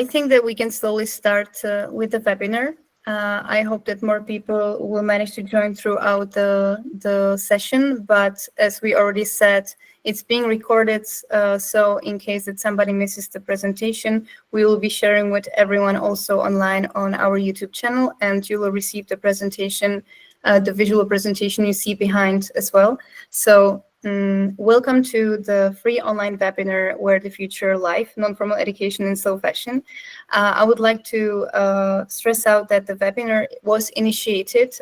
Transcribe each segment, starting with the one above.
I think that we can slowly start with the webinar. I hope that more people will manage to join throughout the session, but as we already said, it's being recorded, so in case that somebody misses the presentation, we will be sharing with everyone also online on our YouTube channel, and you will receive the presentation, the visual presentation you see behind as well. So welcome to the free online webinar, Where the Future Life, Non-Formal Education in Slow Fashion. I would like to stress out that the webinar was initiated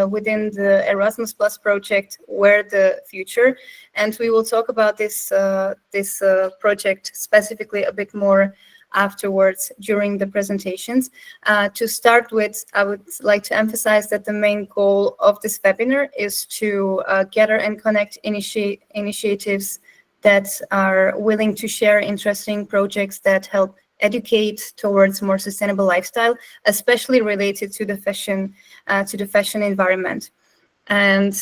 within the Erasmus Plus project, Where the Future, and we will talk about this project specifically a bit more afterwards during the presentations. To start with, I would like to emphasize that the main goal of this webinar is to gather and connect initiatives that are willing to share interesting projects that help educate towards more sustainable lifestyle, especially related to the fashion environment. And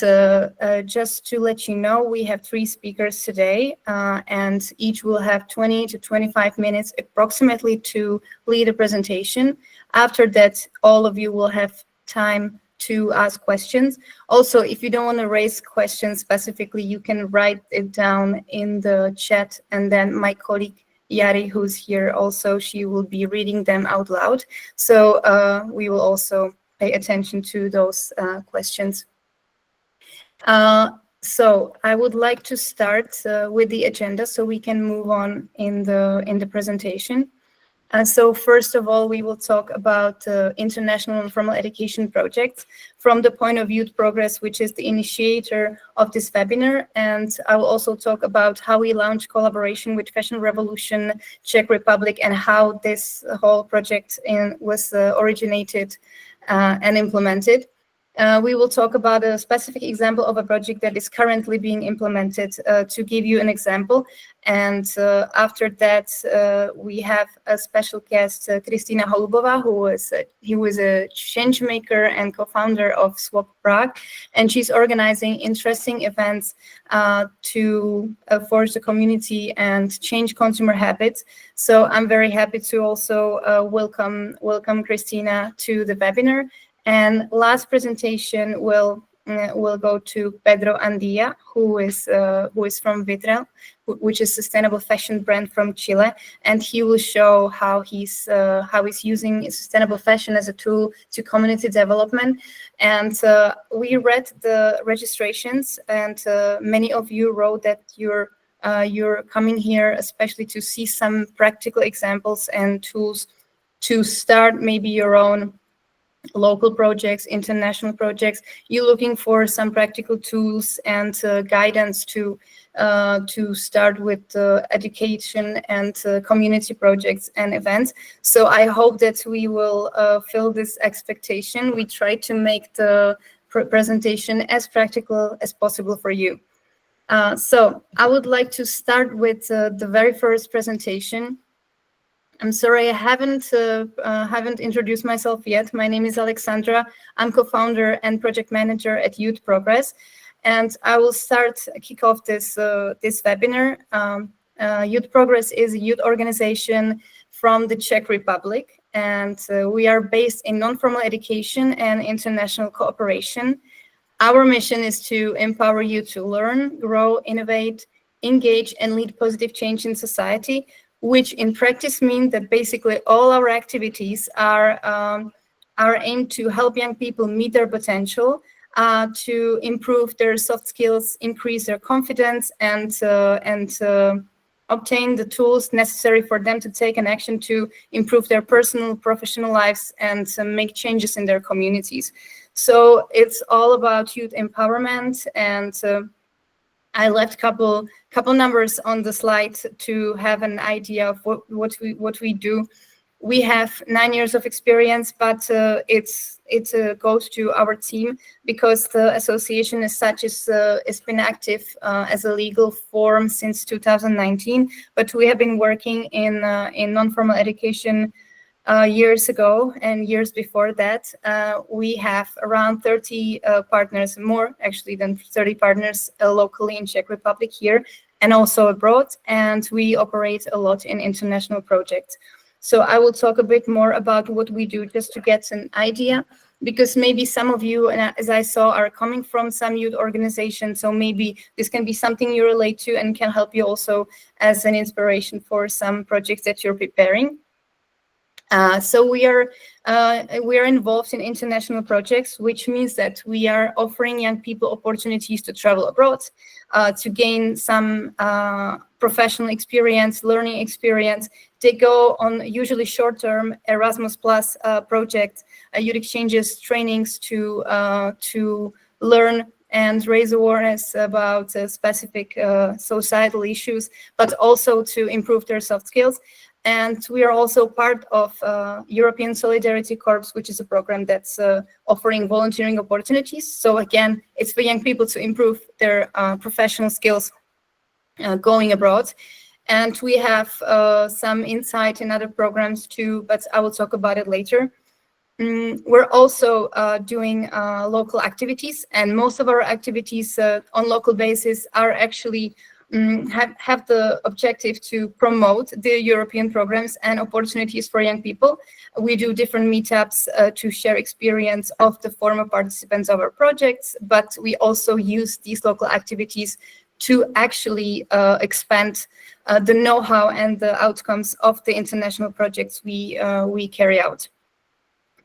just to let you know, we have 3 speakers today, and each will have 20 to 25 minutes approximately to lead a presentation. After that, all of you will have time to ask questions. Also, if you don't want to raise questions specifically, you can write it down in the chat, and then my colleague Yari, who's here also, she will be reading them out loud. So we will also pay attention to those questions. So I would like to start with the agenda so we can move on in the presentation. So first of all, we will talk about international and formal education projects from the point of Youth Progress, which is the initiator of this webinar. And I will also talk about how we launched collaboration with Fashion Revolution Czech Republic and how this whole project was originated and implemented. We will talk about a specific example of a project that is currently being implemented to give you an example. And after that, we have a special guest, Kristina Holubova, who is a change maker and co-founder of Swap Prague. And she's organizing interesting events to forge the community and change consumer habits. So I'm very happy to also welcome Kristina to the webinar. And last presentation will go to Pedro Andia, who is from Witral, which is a sustainable fashion brand from Chile, and he will show how he's using sustainable fashion as a tool to community development. And we read the registrations, and many of you wrote that you're coming here especially to see some practical examples and tools to start maybe your own local projects, international projects. You're looking for some practical tools and guidance to start with education and community projects and events. So I hope that we will fill this expectation. We try to make the presentation as practical as possible for you. So I would like to start with the very first presentation. I'm sorry, I haven't introduced myself yet. My name is Alexandra. I'm co-founder and project manager at Youth Progress, and I will kick off this webinar. Youth Progress is a youth organization from the Czech Republic, and we are based in non-formal education and international cooperation. Our mission is to empower you to learn, grow, innovate, engage, and lead positive change in society, which in practice means that basically all our activities are aimed to help young people meet their potential, to improve their soft skills, increase their confidence, and obtain the tools necessary for them to take an action to improve their personal, professional lives and to make changes in their communities. So it's all about youth empowerment, and I left couple numbers on the slide to have an idea of what we do. We have 9 years of experience, but it goes to our team because the association as such is been active as a legal form since 2019. But we have been working in non-formal education years ago and years before that. We have around 30 partners, more actually than 30 partners locally in Czech Republic here and also abroad, and we operate a lot in international projects. So I will talk a bit more about what we do just to get an idea, because maybe some of you, and as I saw, are coming from some youth organizations, so maybe this can be something you relate to and can help you also as an inspiration for some projects that you're preparing. So we are involved in international projects, which means that we are offering young people opportunities to travel abroad, to gain some professional experience, learning experience. They go on usually short-term Erasmus Plus project, youth exchanges, trainings to learn and raise awareness about specific societal issues, but also to improve their soft skills. And we are also part of European Solidarity Corps, which is a program that's offering volunteering opportunities. So again, it's for young people to improve their professional skills going abroad. And we have some insight in other programs too, but I will talk about it later. We're also doing local activities, and most of our activities on local basis are actually have the objective to promote the European programs and opportunities for young people. We do different meetups to share experience of the former participants of our projects, but we also use these local activities to actually expand the know-how and the outcomes of the international projects we carry out.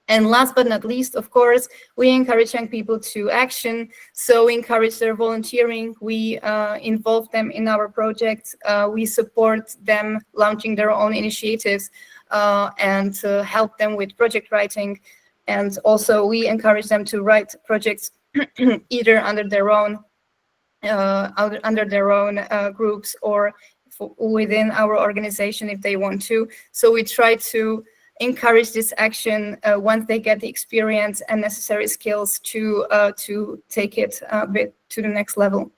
And last but not least, of course, we encourage young people to action. So we encourage their volunteering. We involve them in our projects. We support them launching their own initiatives and help them with project writing. And also we encourage them to write projects either under their own groups or within our organization if they want to. So we try to encourage this action once they get the experience and necessary skills to take it a bit to the next level.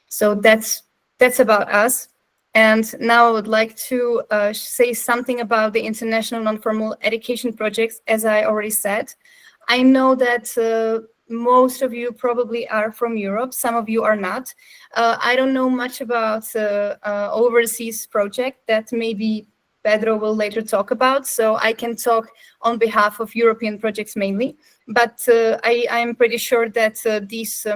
So that's about us. And now I would like to say something about the international non-formal education projects. As I already said, I know that most of you probably are from Europe. Some of you are not. I don't know much about overseas project that maybe Pedro will later talk about, so I can talk on behalf of European projects mainly. But I'm pretty sure that these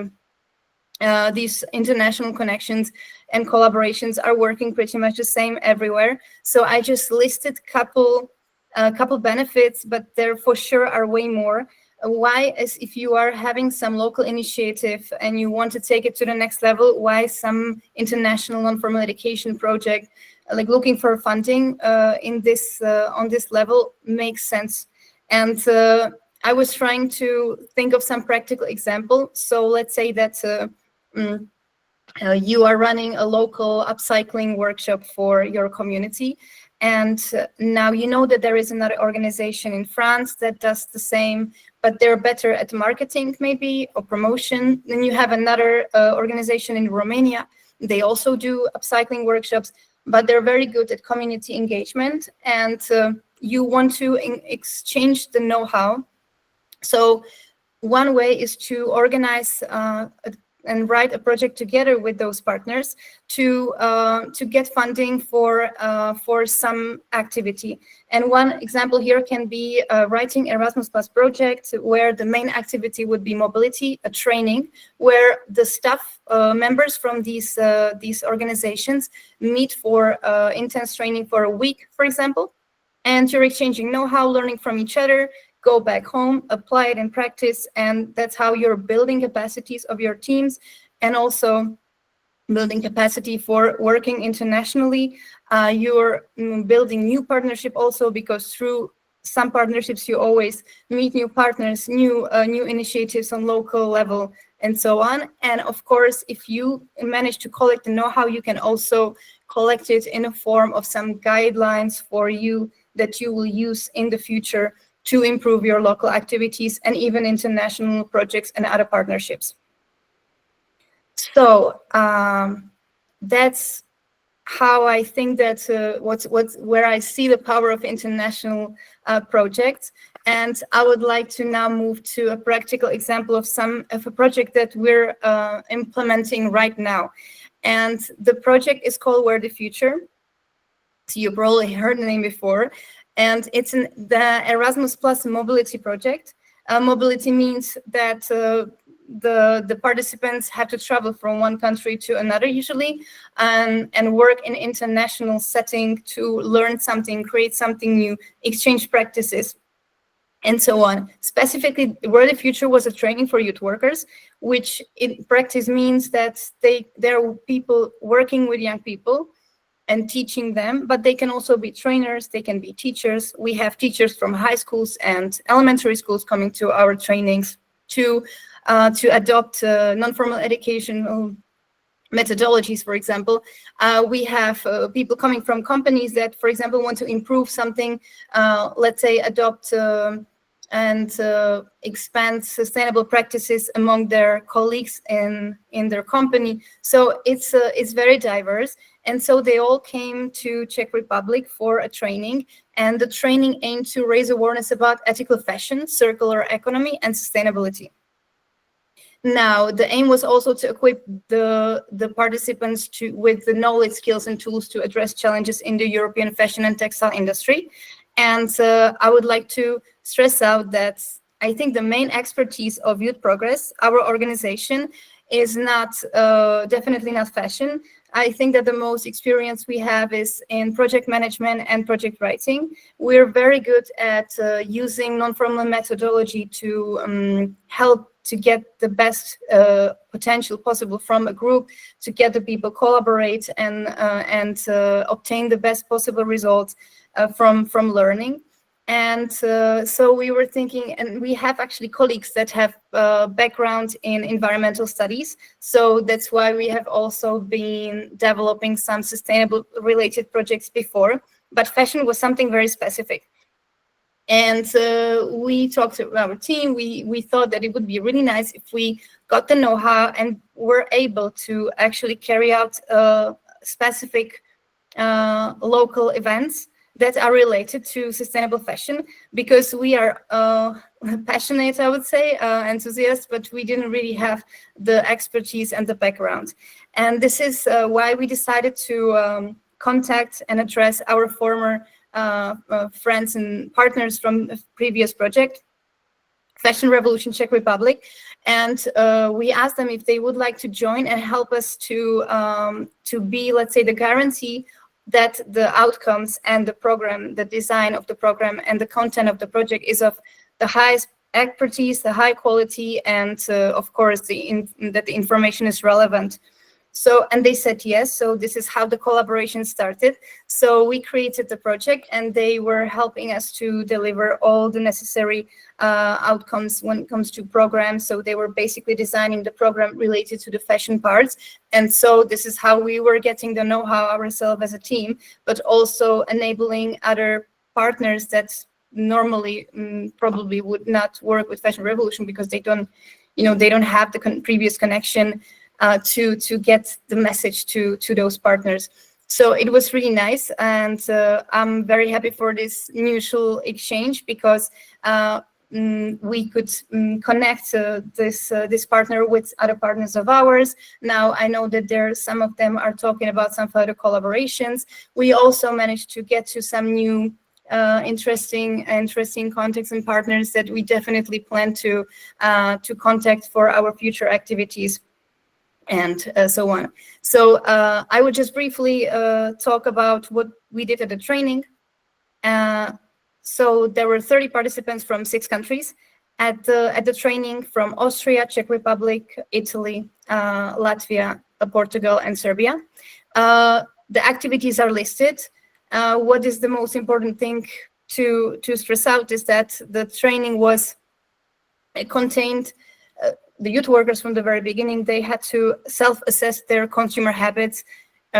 international connections and collaborations are working pretty much the same everywhere. So I just listed a couple benefits, but there for sure are way more. Why, as if you are having some local initiative and you want to take it to the next level, why some international non-formal education project, like looking for funding in this on this level, makes sense. And I was trying to think of some practical example. So let's say that you are running a local upcycling workshop for your community. And now you know that there is another organization in France that does the same, but they're better at marketing maybe or promotion. Then you have another organization in Romania. They also do upcycling workshops, but they're very good at community engagement. And you want to exchange the know-how. So one way is to organize and write a project together with those partners to get funding for some activity. And one example here can be writing Erasmus Plus project, where the main activity would be mobility, a training, where the staff members from these organizations meet for intense training for a week, for example, and you're exchanging know-how, learning from each other, go back home, apply it in practice, and that's how you're building capacities of your teams and also building capacity for working internationally. You're building new partnership also, because through some partnerships you always meet new partners, new initiatives on local level, and so on. And of course, if you manage to collect the know-how, you can also collect it in a form of some guidelines for you that you will use in the future to improve your local activities and even international projects and other partnerships. So that's how I think that where I see the power of international projects. And I would like to now move to a practical example of a project that we're implementing right now. And the project is called Where the Future. So you probably heard the name before. And it's the Erasmus Plus mobility project. Mobility means that the participants have to travel from one country to another usually, and work in international setting to learn something, create something new, exchange practices, and so on. Specifically, Where the Future was a training for youth workers, which in practice means that there are people working with young people and teaching them, but they can also be trainers, they can be teachers. We have teachers from high schools and elementary schools coming to our trainings to adopt non-formal educational methodologies, for example. We have people coming from companies that, for example, want to improve something, let's say adopt and expand sustainable practices among their colleagues in their company. So it's very diverse. And so they all came to Czech Republic for a training, and the training aimed to raise awareness about ethical fashion, circular economy, and sustainability. Now, the aim was also to equip the participants with the knowledge, skills, and tools to address challenges in the European fashion and textile industry. And I would like to stress out that I think the main expertise of Youth Progress, our organization, is not definitely not fashion. I think that the most experience we have is in project management and project writing. We're very good at using non-formal methodology to help to get the best potential possible from a group, to get the people collaborate and obtain the best possible results from learning. And so we were thinking, and we have actually colleagues that have background in environmental studies. So that's why we have also been developing some sustainable related projects before, but fashion was something very specific. And we talked to our team. We thought that it would be really nice if we got the know-how and were able to actually carry out specific local events that are related to sustainable fashion, because we are passionate, I would say, enthusiasts, but we didn't really have the expertise and the background. And this is why we decided to contact and address our former friends and partners from a previous project, Fashion Revolution Czech Republic, and we asked them if they would like to join and help us to be, let's say, the guarantee that the outcomes and the program, the design of the program and the content of the project is of the highest expertise, the high quality, and of course that the information is relevant. So, and they said yes. So this is how the collaboration started. So we created the project, and they were helping us to deliver all the necessary outcomes when it comes to programs. So they were basically designing the program related to the fashion parts. And so this is how we were getting the know-how ourselves as a team, but also enabling other partners that normally probably would not work with Fashion Revolution because they don't, they don't have the previous connection to get the message to those partners. So it was really nice, and I'm very happy for this mutual exchange because we could connect this partner with other partners of ours. Now I know that some of them are talking about some further collaborations. We also managed to get to some new interesting contacts and partners that we definitely plan to contact for our future activities, and so on. So I would just briefly talk about what we did at the training. So there were 30 participants from 6 countries at the training, from Austria, Czech Republic, Italy, Latvia, Portugal, and Serbia. The activities are listed. What is the most important thing to stress out is that the training contained the youth workers from the very beginning. They had to self-assess their consumer habits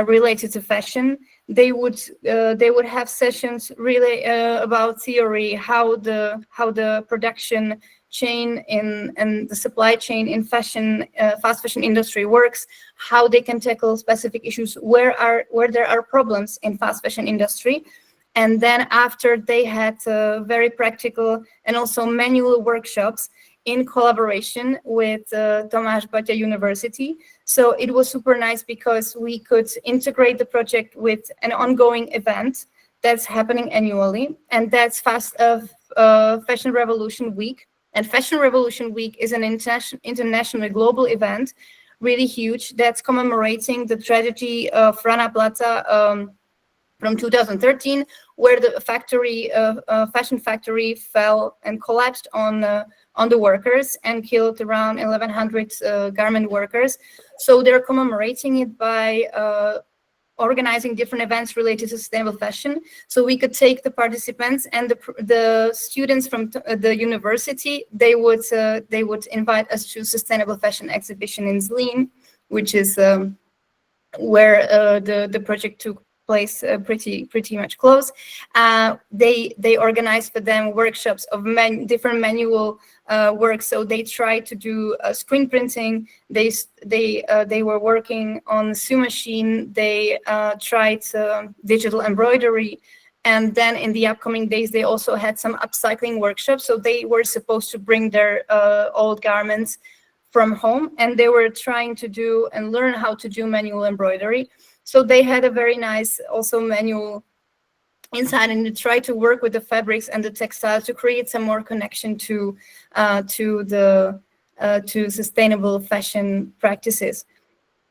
related to fashion. They would have sessions really about theory, how the production chain and the supply chain in fashion, fast fashion industry works, how they can tackle specific issues where there are problems in fast fashion industry. And then after, they had very practical and also manual workshops in collaboration with Tomáš Baťa University. So it was super nice because we could integrate the project with an ongoing event That's happening annually, and that's Fashion Revolution Week. And Fashion Revolution Week is an international global event, really huge, that's commemorating the tragedy of Rana Plaza from 2013, where the fashion factory fell and collapsed on the workers and killed around 1,100 garment workers. So they're commemorating it by organizing different events related to sustainable fashion. So we could take the participants and the students from the university. They would invite us to sustainable fashion exhibition in Zlín, which is where the project took place, pretty much close. They organized for them workshops of different manual work. So they tried to do screen printing. They were working on sew machine. They tried digital embroidery. And then in the upcoming days, they also had some upcycling workshops. So they were supposed to bring their old garments from home, and they were trying to do and learn how to do manual embroidery. So they had a very nice also manual inside, and they tried to work with the fabrics and the textiles to create some more connection to sustainable fashion practices.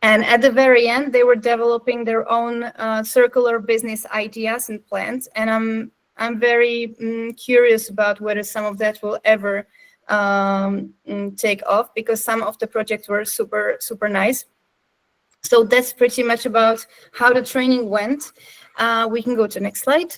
And at the very end, they were developing their own circular business ideas and plans. And I'm very curious about whether some of that will ever take off, because some of the projects were super nice. So that's pretty much about how the training went. We can go to the next slide.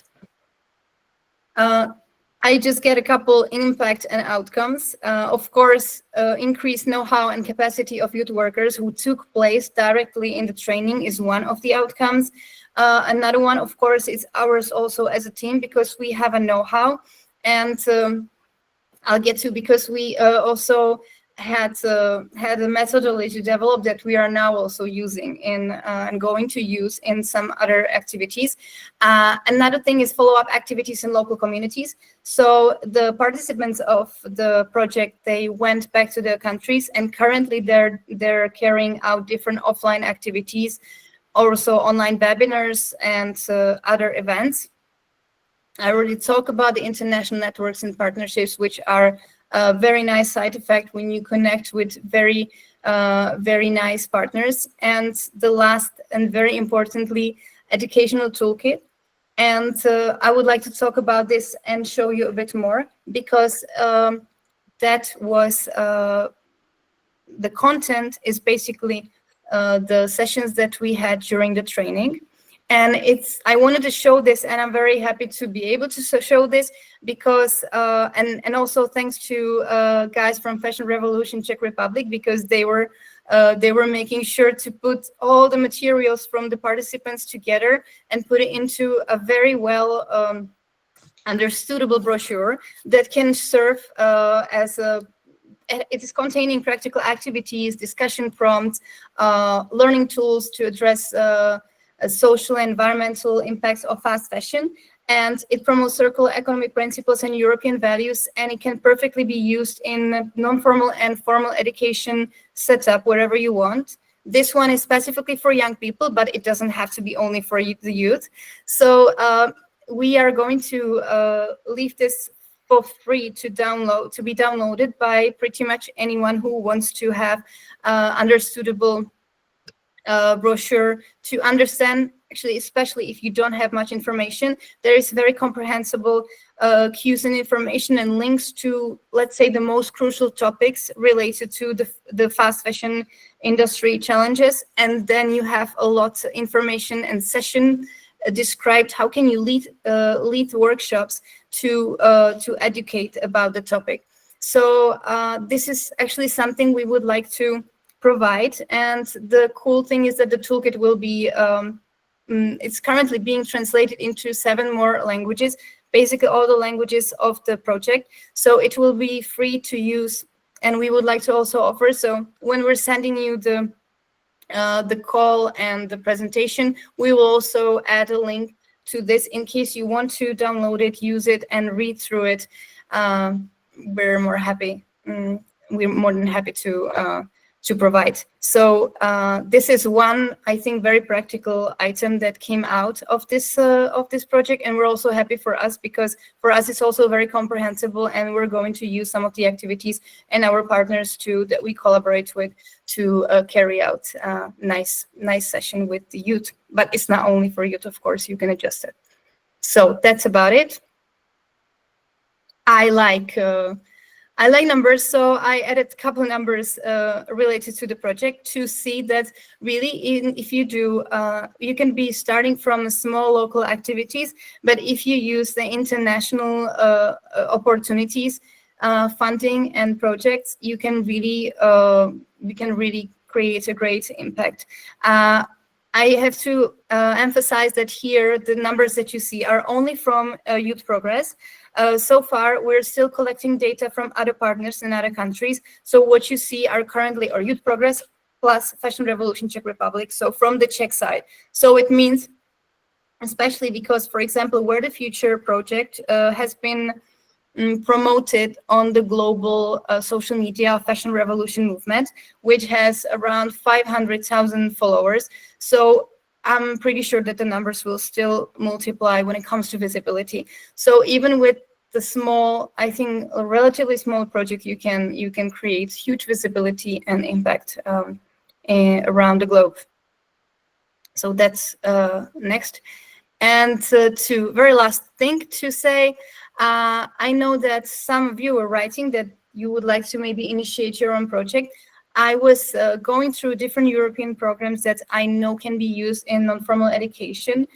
I just get a couple impact and outcomes. Of course, increased know-how and capacity of youth workers who took place directly in the training is one of the outcomes. Another one, of course, is ours also as a team, because we have a know-how, and I'll get to, because we also had a methodology developed that we are now also using and going to use in some other activities. Another thing is follow-up activities in local communities. So the participants of the project, they went back to their countries, and currently they're carrying out different offline activities, also online webinars and other events. I already talked about the international networks and partnerships, which are a very nice side effect when you connect with very nice partners. And the last and very importantly, educational toolkit. And I would like to talk about this and show you a bit more, because that was the content is basically the sessions that we had during the training. And I wanted to show this, and I'm very happy to be able to show this, because and also thanks to guys from Fashion Revolution Czech Republic, because they were making sure to put all the materials from the participants together and put it into a very well understandable brochure that can serve as it is containing practical activities, discussion prompts, learning tools to address social and environmental impacts of fast fashion. And it promotes circular economy principles and European values, and it can perfectly be used in non-formal and formal education setup wherever you want. This one is specifically for young people, but it doesn't have to be only for the youth. So we are going to leave this for free to be downloaded by pretty much anyone who wants to have understandable brochure to understand. Actually, especially if you don't have much information, there is very comprehensible cues and information and links to, let's say, the most crucial topics related to the fast fashion industry challenges. And then you have a lot of information and session described how can you lead workshops to educate about the topic. So this is actually something we would like to provide. And the cool thing is that the toolkit will be it's currently being translated into 7 more languages, basically all the languages of the project. So it will be free to use, and we would like to also offer. So when we're sending you the call and the presentation, we will also add a link to this in case you want to download it, use it, and read through it. We're more than happy to provide. So this is one, I think, very practical item that came out of this project, and we're also happy for us, because for us it's also very comprehensible, and we're going to use some of the activities and our partners too that we collaborate with to carry out nice session with the youth. But it's not only for youth, of course, you can adjust it. So that's about it. I like numbers, so I added a couple of numbers related to the project to see that really, if you do, you can be starting from small local activities, but if you use the international opportunities, funding and projects, you can really create a great impact. I have to emphasize that here the numbers that you see are only from Youth Progress. So far, we're still collecting data from other partners in other countries. So what you see are currently our Youth Progress plus Fashion Revolution Czech Republic, so from the Czech side. So it means, especially because, for example, Where the Future project has been promoted on the global social media Fashion Revolution movement, which has around 500,000 followers. So I'm pretty sure that the numbers will still multiply when it comes to visibility. So even with the small, I think a relatively small project, you can create huge visibility and impact around the globe. So that's next. And to very last thing to say, I know that some of you are writing that you would like to maybe initiate your own project. I was going through different European programs that I know can be used in non-formal education.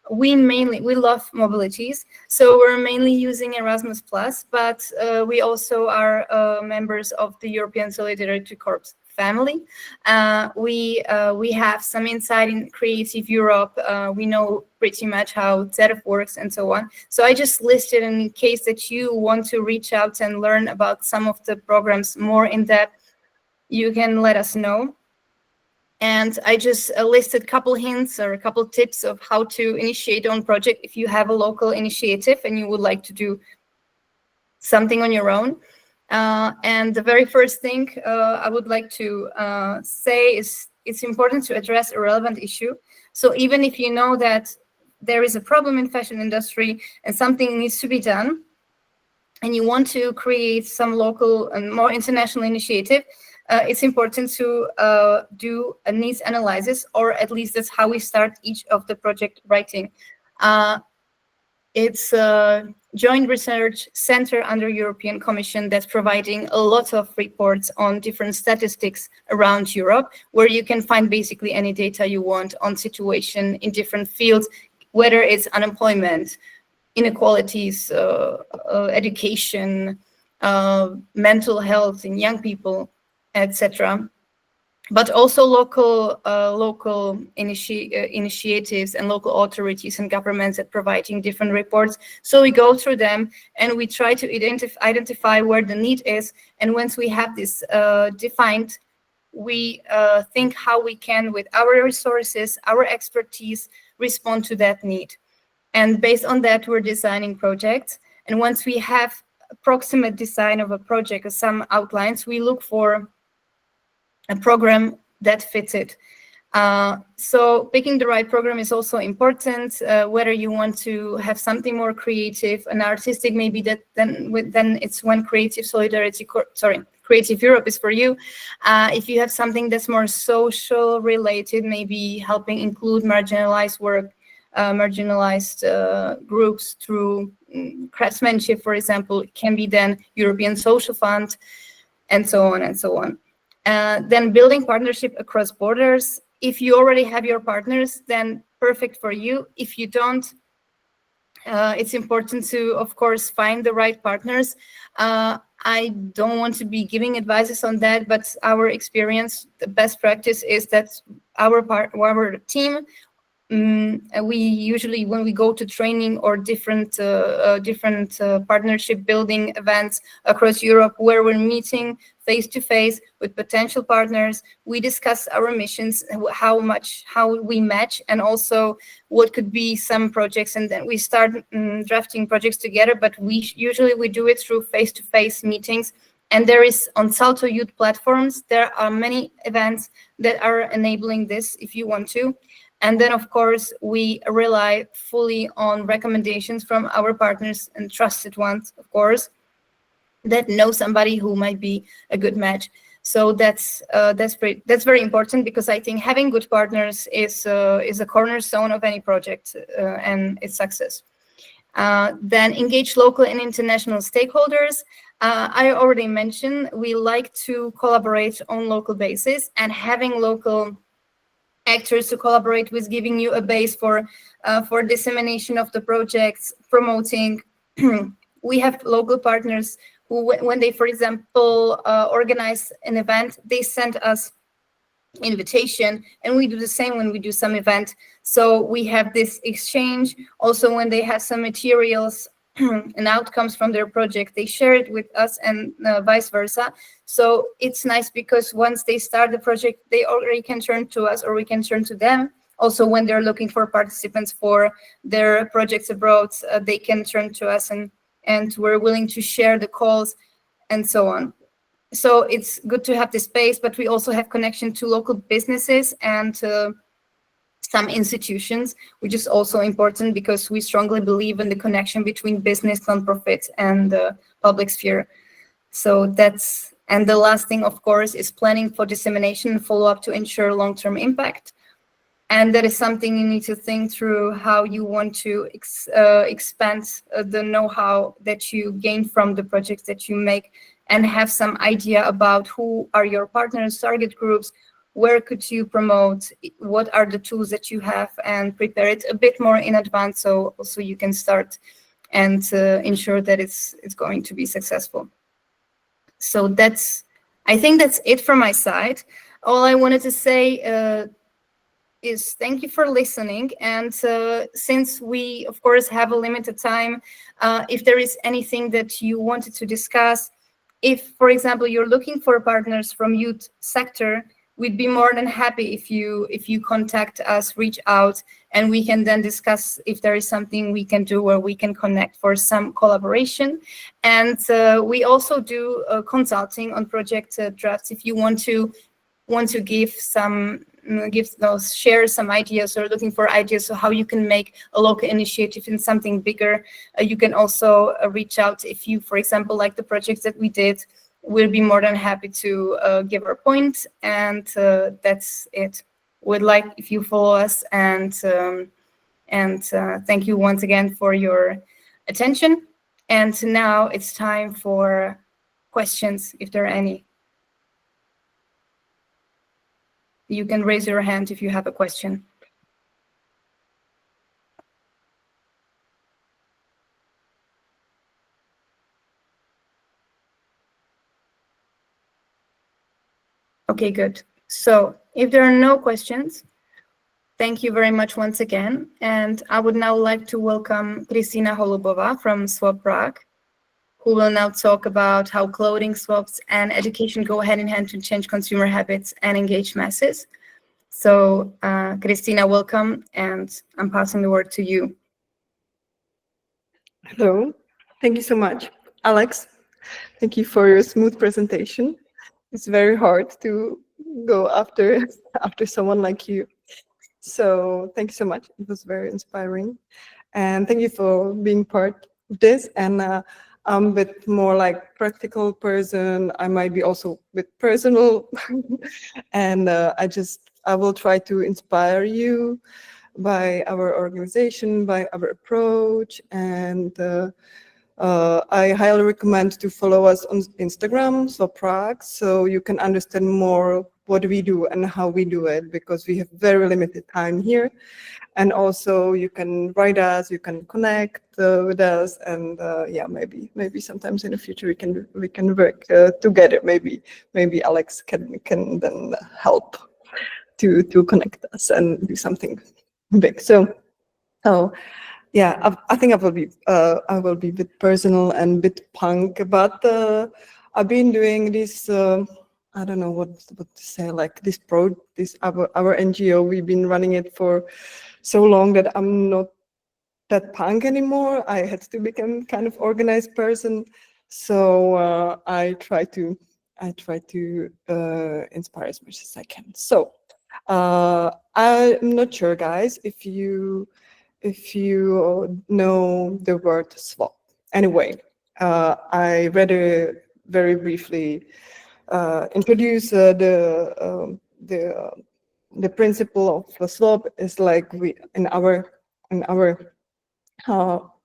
We love mobilities, so we're mainly using Erasmus+, but we also are members of the European Solidarity Corps family. We have some insight in Creative Europe. We know pretty much how ZERF works and so on. So I just listed in case that you want to reach out and learn about some of the programs more in depth, you can let us know. And I just listed a couple hints or a couple tips of how to initiate your own project if you have a local initiative and you would like to do something on your own. And the very first thing I would like to say is it's important to address a relevant issue. So even if you know that there is a problem in fashion industry and something needs to be done, and you want to create some local and more international initiative, it's important to do a needs analysis, or at least that's how we start each of the project writing. It's a joint research center under European Commission that's providing a lot of reports on different statistics around Europe, where you can find basically any data you want on situation in different fields, whether it's unemployment, inequalities, education, mental health in young people, etc. But also local initiatives and local authorities and governments at providing different reports. So we go through them and we try to identify where the need is. And once we have this defined, we think how we can, with our resources, our expertise, respond to that need. And based on that, we're designing projects. And once we have approximate design of a project or some outlines, we look for a program that fits it. So picking the right program is also important, whether you want to have something more creative and artistic, maybe then it's when Creative Europe is for you. If you have something that's more social related, maybe helping include marginalized work, marginalized groups through craftsmanship, for example, it can be then European Social Fund, and so on and so on. Then building partnership across borders. If you already have your partners, then perfect for you. If you don't, it's important to, of course, find the right partners. I don't want to be giving advices on that, but our experience, the best practice is that our team, we usually, when we go to training or different partnership building events across Europe, where we're meeting face-to-face with potential partners, we discuss our missions, how we match, and also what could be some projects, and then we start drafting projects together. But we usually do it through face-to-face meetings And there is on Salto Youth platforms, there are many events that are enabling this if you want to. And then, of course, we rely fully on recommendations from our partners and trusted ones, of course, that know somebody who might be a good match. So that's very important, because I think having good partners is a cornerstone of any project and its success. Then engage local and international stakeholders. I already mentioned we like to collaborate on local basis, and having local actors to collaborate with, giving you a base for dissemination of the projects, promoting. We have local partners who, when they, for example, organize an event, they send us invitation, and we do the same when we do some event. So we have this exchange. Also, when they have some materials and outcomes from their project, they share it with us, and vice versa. So it's nice, because once they start the project, they already can turn to us, or we can turn to them. Also, when they're looking for participants for their projects abroad, they can turn to us, and we're willing to share the calls and so on. So it's good to have this space, but we also have connection to local businesses and some institutions, which is also important, because we strongly believe in the connection between business, nonprofit, and the public sphere. So that's, and the last thing, of course, is planning for dissemination and follow-up to ensure long-term impact. And that is something you need to think through, how you want to expand the know-how that you gain from the projects that you make, and have some idea about who are your partners, target groups, where could you promote, what are the tools that you have, and prepare it a bit more in advance, so also you can start and ensure that it's going to be successful. So I think that's it from my side. All I wanted to say is thank you for listening. And since we, of course, have a limited time, if there is anything that you wanted to discuss, if, for example, you're looking for partners from youth sector, we'd be more than happy if you contact us, reach out, and we can then discuss if there is something we can do where we can connect for some collaboration. And we also do consulting on project drafts. If you want to share some ideas, or looking for ideas of how you can make a local initiative in something bigger, you can also reach out. If you, for example, like the projects that we did, we'll be more than happy to give our point. And that's it. Would like if you follow us, and thank you once again for your attention. And now it's time for questions, if there are any. You can raise your hand if you have a question. Okay, good. So if there are no questions, thank you very much once again. And I would now like to welcome Kristina Holubova from Swap Prague, who will now talk about how clothing swaps and education go hand in hand to change consumer habits and engage masses. So Kristina, welcome, and I'm passing the word to you. Hello, thank you so much, Alex. Thank you for your smooth presentation. It's very hard to go after someone like you. So thank you so much. It was very inspiring. And thank you for being part of this. And I'm a bit more like practical person. I might be also a bit personal. And I will try to inspire you by our organization, by our approach. And I highly recommend to follow us on Instagram, so Prague, so you can understand more what we do and how we do it, because we have very limited time here. And also you can write us, you can connect with us, and yeah, maybe sometimes in the future we can work together. Maybe Alex can then help to connect us and do something big. So yeah, I think I will be a bit personal and a bit punk, but I've been doing this. I don't know what to say. Like our NGO. We've been running it for so long that I'm not that punk anymore. I had to become kind of organized person So I try to inspire as much as I can. So I'm not sure, guys, if you know the word swap. Anyway, I rather very briefly introduce the principle of a swap is like we in our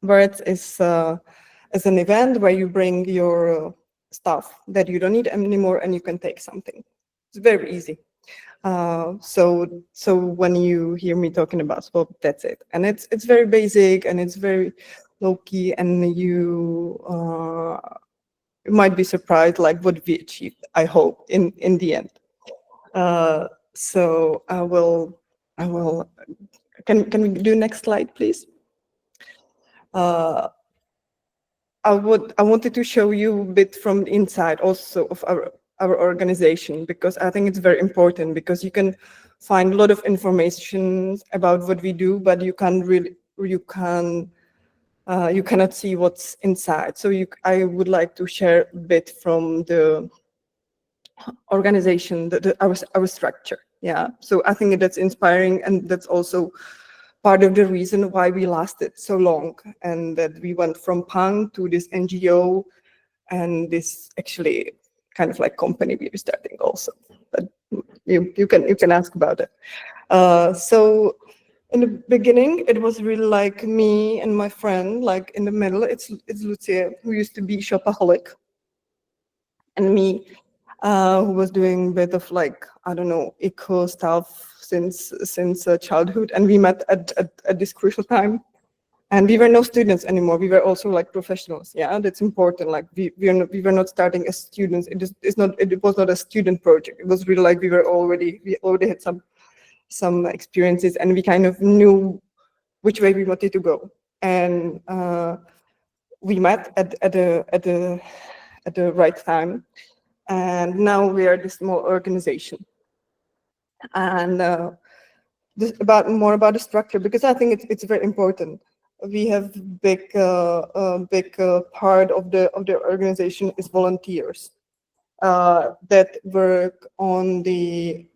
words is an event where you bring your stuff that you don't need anymore and you can take something. It's very easy. So when you hear me talking about swap, that's it. And it's very basic and it's very low key, and you might be surprised like what we achieved, I hope, in the end. So I will can we do next slide, please? I wanted to show you a bit from the inside also of our organization, because I think it's very important, because you can find a lot of information about what we do, but you cannot see what's inside. So I would like to share a bit from the organization, our structure. Yeah. So I think that's inspiring, and that's also part of the reason why we lasted so long, and that we went from punk to this NGO and this actually kind of like company we were starting also. But you can ask about it. So in the beginning, it was really like me and my friend, like in the middle, it's Lucia, who used to be shopaholic, and me, who was doing a bit of like, I don't know, eco stuff since childhood. And we met at this crucial time. And we were no students anymore. We were also like professionals. Yeah, that's important. Like we were not starting as students. It was not a student project. It was really like we already had some experiences, and we kind of knew which way we wanted to go. And we met at the right time. And now we are this small organization. And more about the structure, because I think it's very important. We have big part of the organization is volunteers that work on the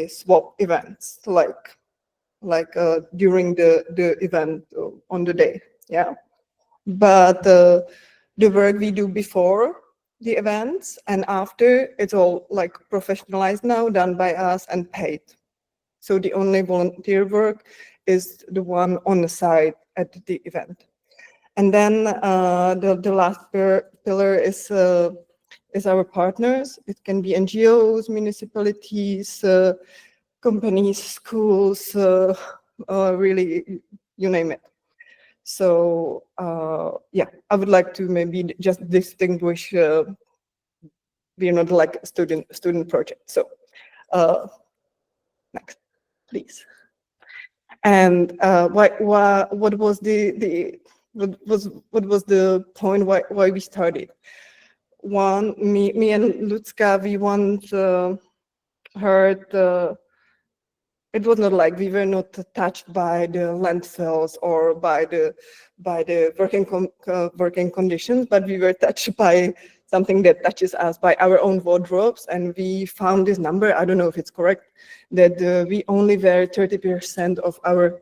swap events, like during the event on the day. Yeah, but the work we do before the events and after, it's all like professionalized now, done by us and paid. So the only volunteer work is the one on the side at the event. And then the last pillar is our partners. It can be NGOs, municipalities, companies, schools, really, you name it. So yeah, I would like to maybe just distinguish. We are not like a student project. So next, please. And what was what was the point why we started? One, me and Lucka, we once heard. It was not like we were not touched by the landfills or by the working conditions, but we were touched by something that touches us, by our own wardrobes. And we found this number, I don't know if it's correct, that we only wear 30% of our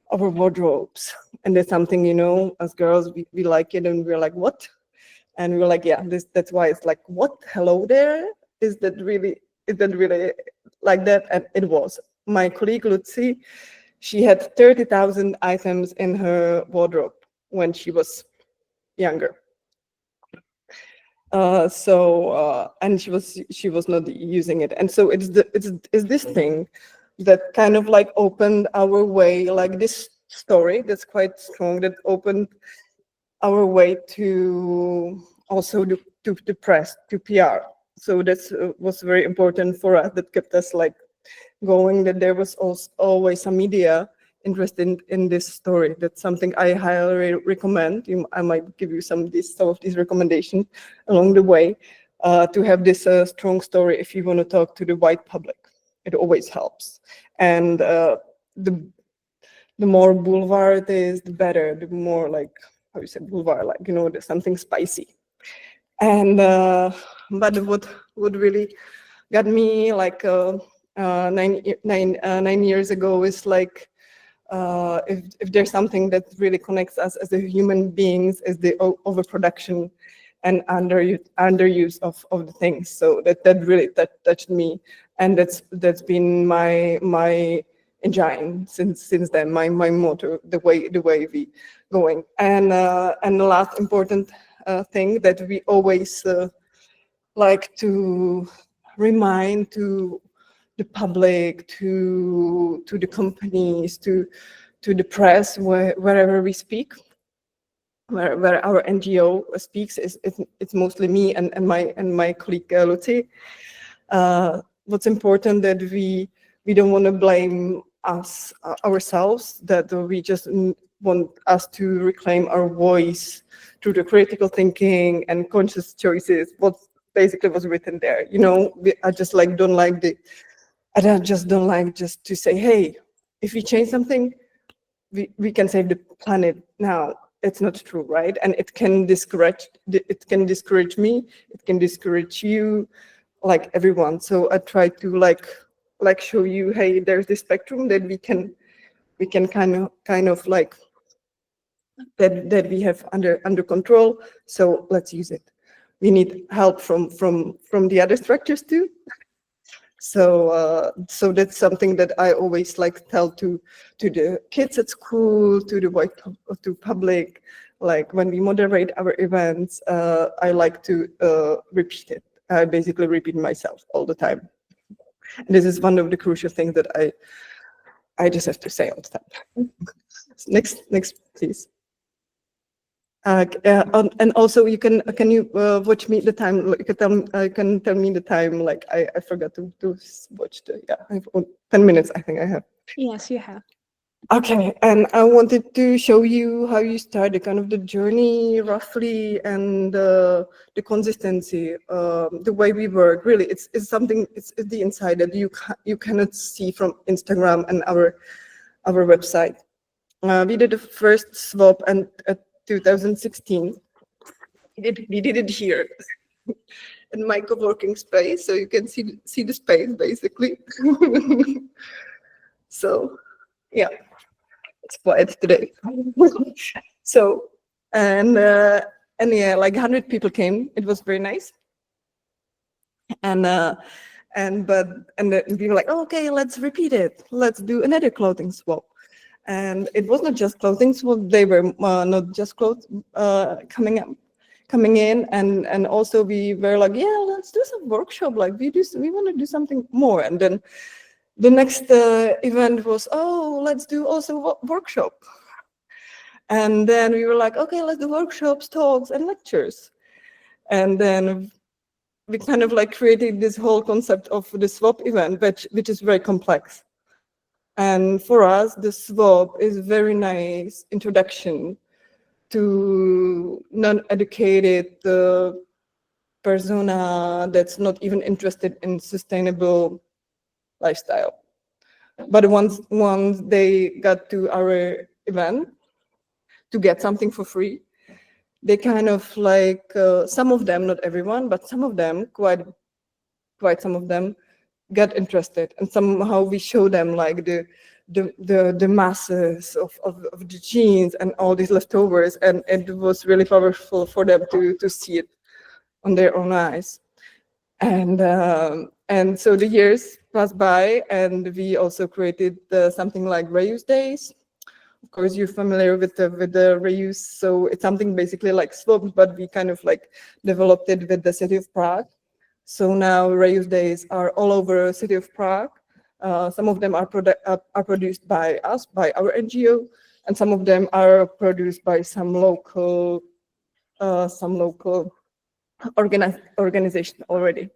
wardrobes. And that's something, you know, as girls, we like it, and we're like, what? And we're like, yeah, that's why it's like, what? Hello there? Is that really like that? And it was. My colleague Lucy, she had 30,000 items in her wardrobe when she was younger. And she was not using it. And so it's this thing that kind of like opened our way, like this story that's quite strong, that opened our way to also to press, to PR. So that was very important for us, that kept us like going, that there was also always some media interested in this story. That's something I highly recommend. I might give you some of these recommendations along the way, to have this strong story if you want to talk to the wide public. It always helps. And the more boulevard it is, the better. The more like, how you say boulevard, like, you know, there's something spicy. And but what would really got me like 9 years ago is like if there's something that really connects us as a human beings is the overproduction and underuse of the things. So that really touched me, and that's been my engine since then. My motto, the way we going. And the last important thing that we always like to remind to the public, to the companies, to the press, wherever we speak, where our NGO speaks, it's mostly me and my colleague Lucy. What's important that we don't want to blame us ourselves, that we just want us to reclaim our voice through the critical thinking and conscious choices. What basically was written there, I just like don't like the I just don't like just to say, hey, if we change something, we can save the planet now. It's not true, right? And it can discourage me, it can discourage you, like everyone. So I try to like show you, hey, there's this spectrum that we can kind of like that we have under control. So let's use it. We need help from the other structures too. So that's something that I always like tell to the kids at school, to public. Like when we moderate our events, I like to repeat it. I basically repeat myself all the time. And this is one of the crucial things that I just have to say all the time. Next, please. And also, can you watch me the time? You can tell me the time. Like I forgot to watch the. Yeah, I have 10 minutes. I think I have. Yes, you have. Okay, and I wanted to show you how you start the kind of the journey roughly, and the consistency, the way we work. Really, it's something. It's the inside that you cannot see from Instagram and our website. We did the first swap and. 2016. We did it here in my co-working space, so you can see the space basically. So yeah, it's quiet today. So and yeah, like 100 people came. It was very nice. And then we were like, oh, okay, let's repeat it. Let's do another clothing swap. And it was not just clothing swap. They were not just clothes coming in, and also we were like, yeah, let's do some workshop. Like we want to do something more. And then the next event was, oh, let's do also workshop. And then we were like, okay, let's do workshops, talks, and lectures. And then we kind of like created this whole concept of the swap event, which is very complex. And for us, the swap is a very nice introduction to non-educated persona that's not even interested in sustainable lifestyle. But once they got to our event to get something for free, they kind of like, some of them, not everyone, but some of them, quite some of them, get interested, and somehow we show them like the masses of the genes and all these leftovers, and it was really powerful for them to see it on their own eyes. And so the years passed by, and we also created something like reuse days. Of course, you're familiar with the reuse, so it's something basically like swaps, but we kind of like developed it with the city of Prague. So now reuse days are all over the city of Prague. Some of them are produced by us, by our NGO, and some of them are produced by some local organization already.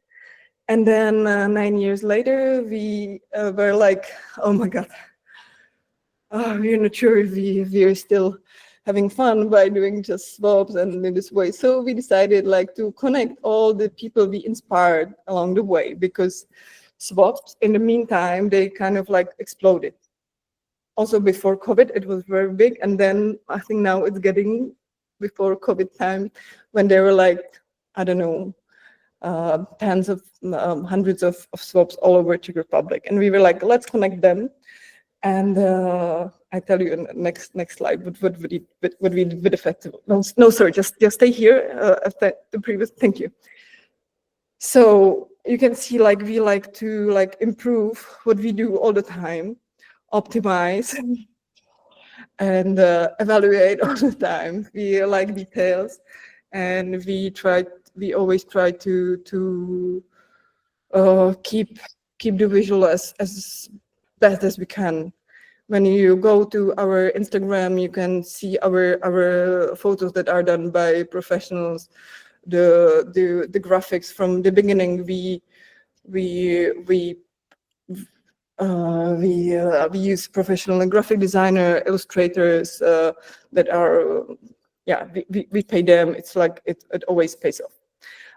And then 9 years later, we were like, oh my God, we're not sure if we are still having fun by doing just swaps and in this way. So we decided like to connect all the people we inspired along the way, because swaps in the meantime, they kind of like exploded. Also before COVID, it was very big. And then I think now it's getting before COVID time, when they were like I don't know, tens of hundreds of swaps all over Czech Republic, and we were like, let's connect them. And I tell you in the next slide what we did with effective. No, sorry, just stay here. After the previous, thank you. So you can see, like, we like to improve what we do all the time, optimize, and evaluate all the time. We like details, and we always try to keep the visual as best as we can. When you go to our Instagram, you can see our photos that are done by professionals. The graphics from the beginning, we use professional graphic designer, illustrators that are, yeah, we pay them. It's like it always pays off.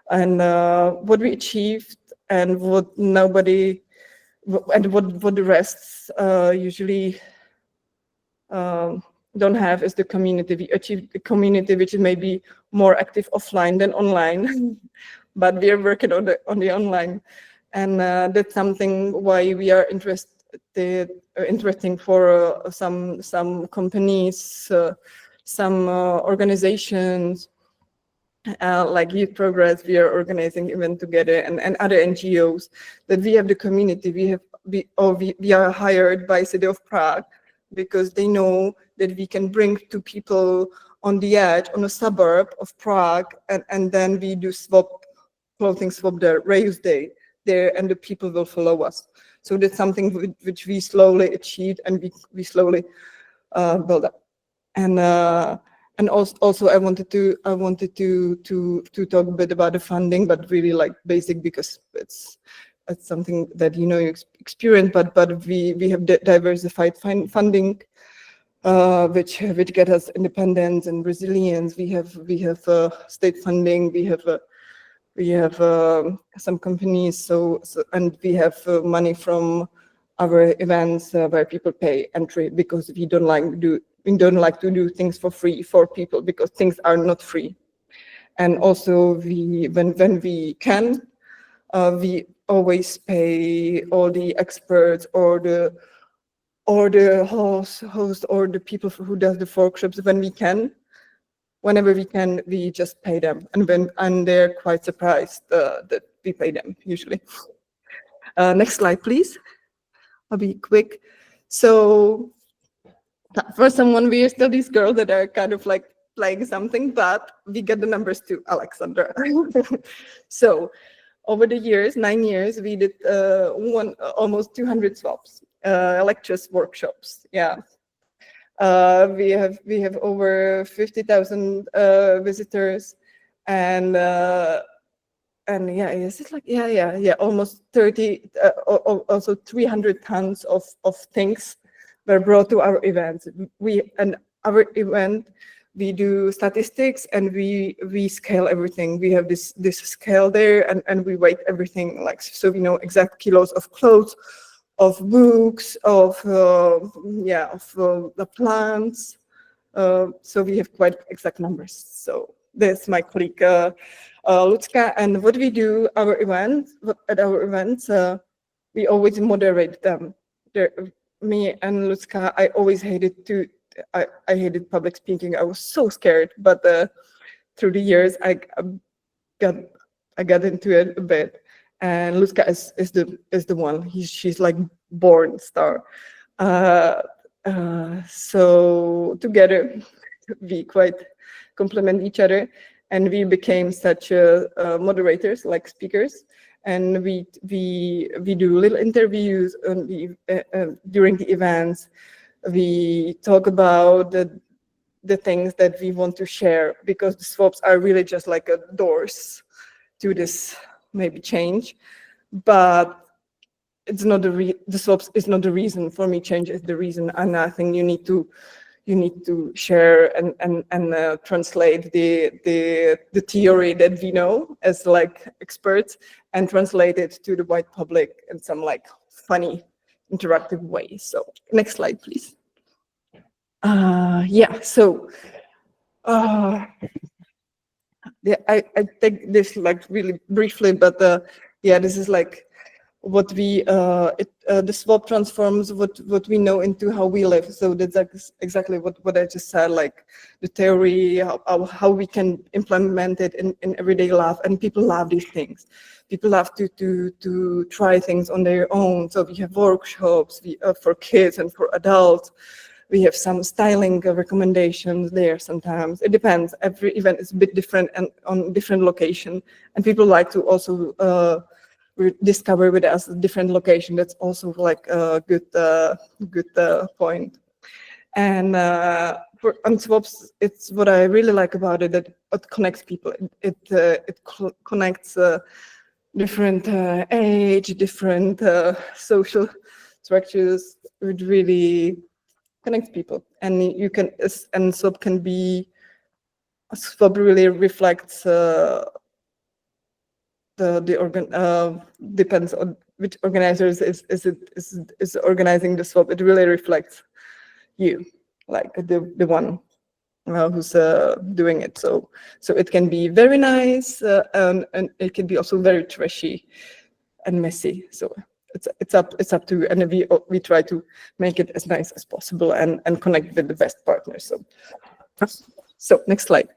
And what we achieved, and what nobody, and what the rest usually don't have, is the community. We achieved the community which is maybe more active offline than online, but we are working on the online, and that's something why we are interesting for some companies, some organizations. Like Youth Progress, we are organizing event together, and other NGOs, that we have the community. We are hired by City of Prague, because they know that we can bring to people on the edge, on a suburb of Prague, and then we do clothing swap there, reuse day there, and the people will follow us. So that's something which we slowly achieved, and we slowly build up. And also I wanted to talk a bit about the funding, but really like basic, because it's something that you experience. But we have diversified funding, which get us independence and resilience. We have state funding. We have some companies. And we have money from our events where people pay entry, because we don't like to do things for free for people, because things are not free. And also when we can, we always pay all the experts or the host or the people who does the workshops when we can. Whenever we can, we just pay them, and they're quite surprised that we pay them usually. Next slide, please. I'll be quick. So for someone, we are still these girls that are kind of like playing something, but we get the numbers to Alexandra. So over the years, 9 years, we did almost 200 swaps, lectures, workshops. Yeah. We have over 50,000 visitors, and yeah, is it like almost 30, also 300 tons of things were brought to our events. Our event, we do statistics, and we scale everything. We have this scale there, and we weight everything, like, so we know exact kilos of clothes, of books, of the plants. So we have quite exact numbers. So there's my colleague Lucka, and what we do at our events, we always moderate them. Me and Lucka, I always hated I hated public speaking. I was so scared, but through the years, I got into it a bit. And Lucka is the one. She's like born star. So together, we quite complement each other, and we became such moderators, like speakers. And we do little interviews during the events. We talk about the things that we want to share, because the swaps are really just like doors to this maybe change, but it's not the swaps is not the reason for me. Change is the reason, and I think you need to share and translate the theory that we know as like experts, and translate it to the wide public in some like funny, interactive way. So next slide, please. So yeah, I take this like really briefly, but yeah, this is like what we the swap transforms what we know into how we live. So that's exactly what I just said, like the theory, how we can implement it in everyday life, and people love these things. People love to try things on their own. So we have workshops for kids and for adults. We have some styling recommendations there sometimes. It depends. Every event is a bit different and on different location. And people like to also discover with us a different location. That's also like a good point. And on swaps, it's what I really like about it, that it connects people. It connects different age, different social structures. It really connects people, and you can, and swap can be, swap really reflects the organ, depends on which organizers is organizing the swap. It really reflects you, like the one who's doing it. So it can be very nice, and it can be also very trashy and messy. So it's up to you, and we try to make it as nice as possible and connect with the best partners. So next slide.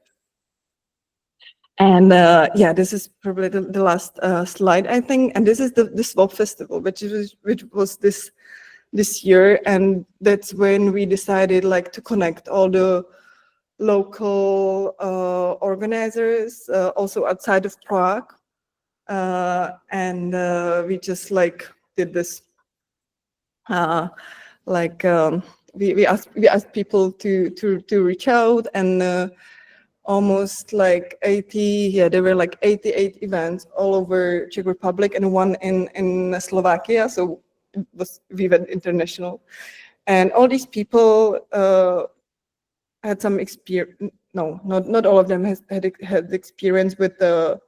And yeah, this is probably the last slide, I think. And this is the Swap Festival, which was this year, and that's when we decided like to connect all the local organizers, also outside of Prague, and we just like did this, we asked people to reach out, and almost like 80, yeah, there were like 88 events all over Czech Republic and one in Slovakia. So it was, we went international, and all these people had some experience. No, not all of them had experience with the